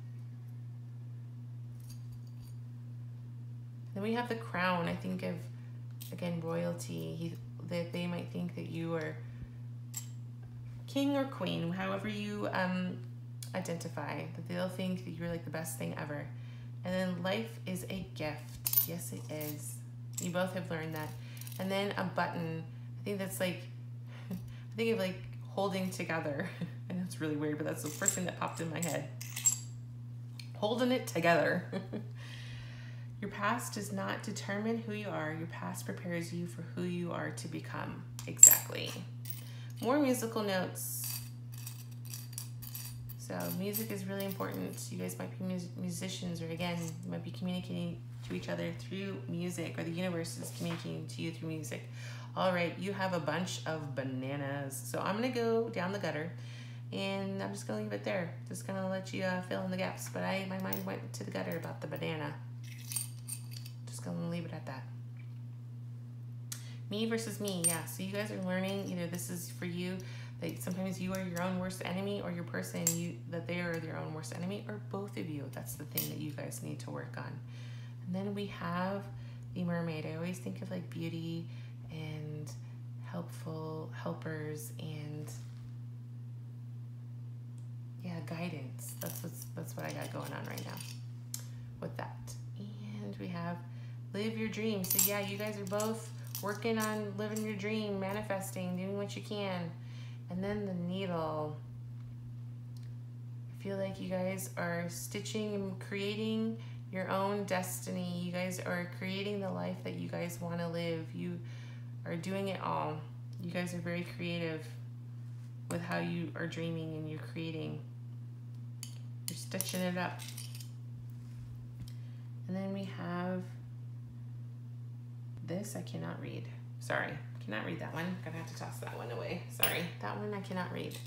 Then we have the crown. I think of, again, royalty. That they might think that you are king or queen, however you identify, that they'll think that you're like the best thing ever. And then life is a gift. Yes, it is. You both have learned that. And then a button. I think that's like, I think of like holding together. I know it's really weird, but that's the first thing that popped in my head. Holding it together. Your past does not determine who you are. Your past prepares you for who you are to become. Exactly. More musical notes. So music is really important. You guys might be musicians, or again, you might be communicating to each other through music, or the universe is communicating to you through music. All right, you have a bunch of bananas. So I'm gonna go down the gutter, and I'm just gonna leave it there. Just gonna let you fill in the gaps. But my mind went to the gutter about the banana. Gonna leave it at that. Me versus me, yeah. So you guys are learning, either this is for you, that sometimes you are your own worst enemy, or your person, that they are their own worst enemy, or both of you. That's the thing that you guys need to work on. And then we have the mermaid. I always think of like beauty and helpers and yeah, guidance. That's what I got going on right now with that. And we have live your dream. So yeah, you guys are both working on living your dream, manifesting, doing what you can. And then the needle. I feel like you guys are stitching and creating your own destiny. You guys are creating the life that you guys want to live. You are doing it all. You guys are very creative with how you are dreaming and you're creating. You're stitching it up. And then we have this. I cannot read. Sorry, cannot read that one. Gonna have to toss that one away. Sorry, that one I cannot read.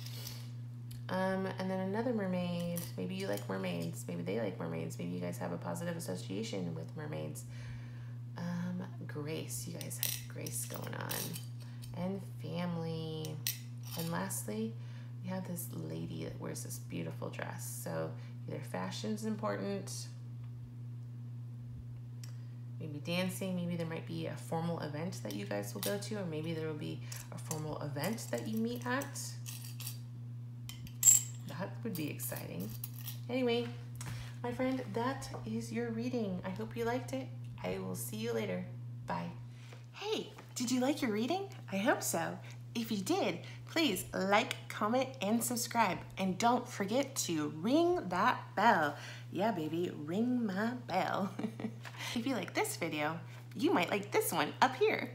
And then another mermaid. Maybe you like mermaids. Maybe they like mermaids. Maybe you guys have a positive association with mermaids. Grace. You guys have grace going on. And family. And lastly, we have this lady that wears this beautiful dress. So either fashion's important, maybe dancing, maybe there might be a formal event that you guys will go to, or maybe there will be a formal event that you meet at. That would be exciting. Anyway, my friend, that is your reading. I hope you liked it. I will see you later. Bye. Hey, did you like your reading? I hope so. If you did, please like, comment, and subscribe. And don't forget to ring that bell. Yeah, baby, ring my bell. If you like this video, you might like this one up here.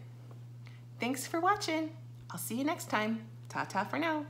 Thanks for watching. I'll see you next time. Ta-ta for now.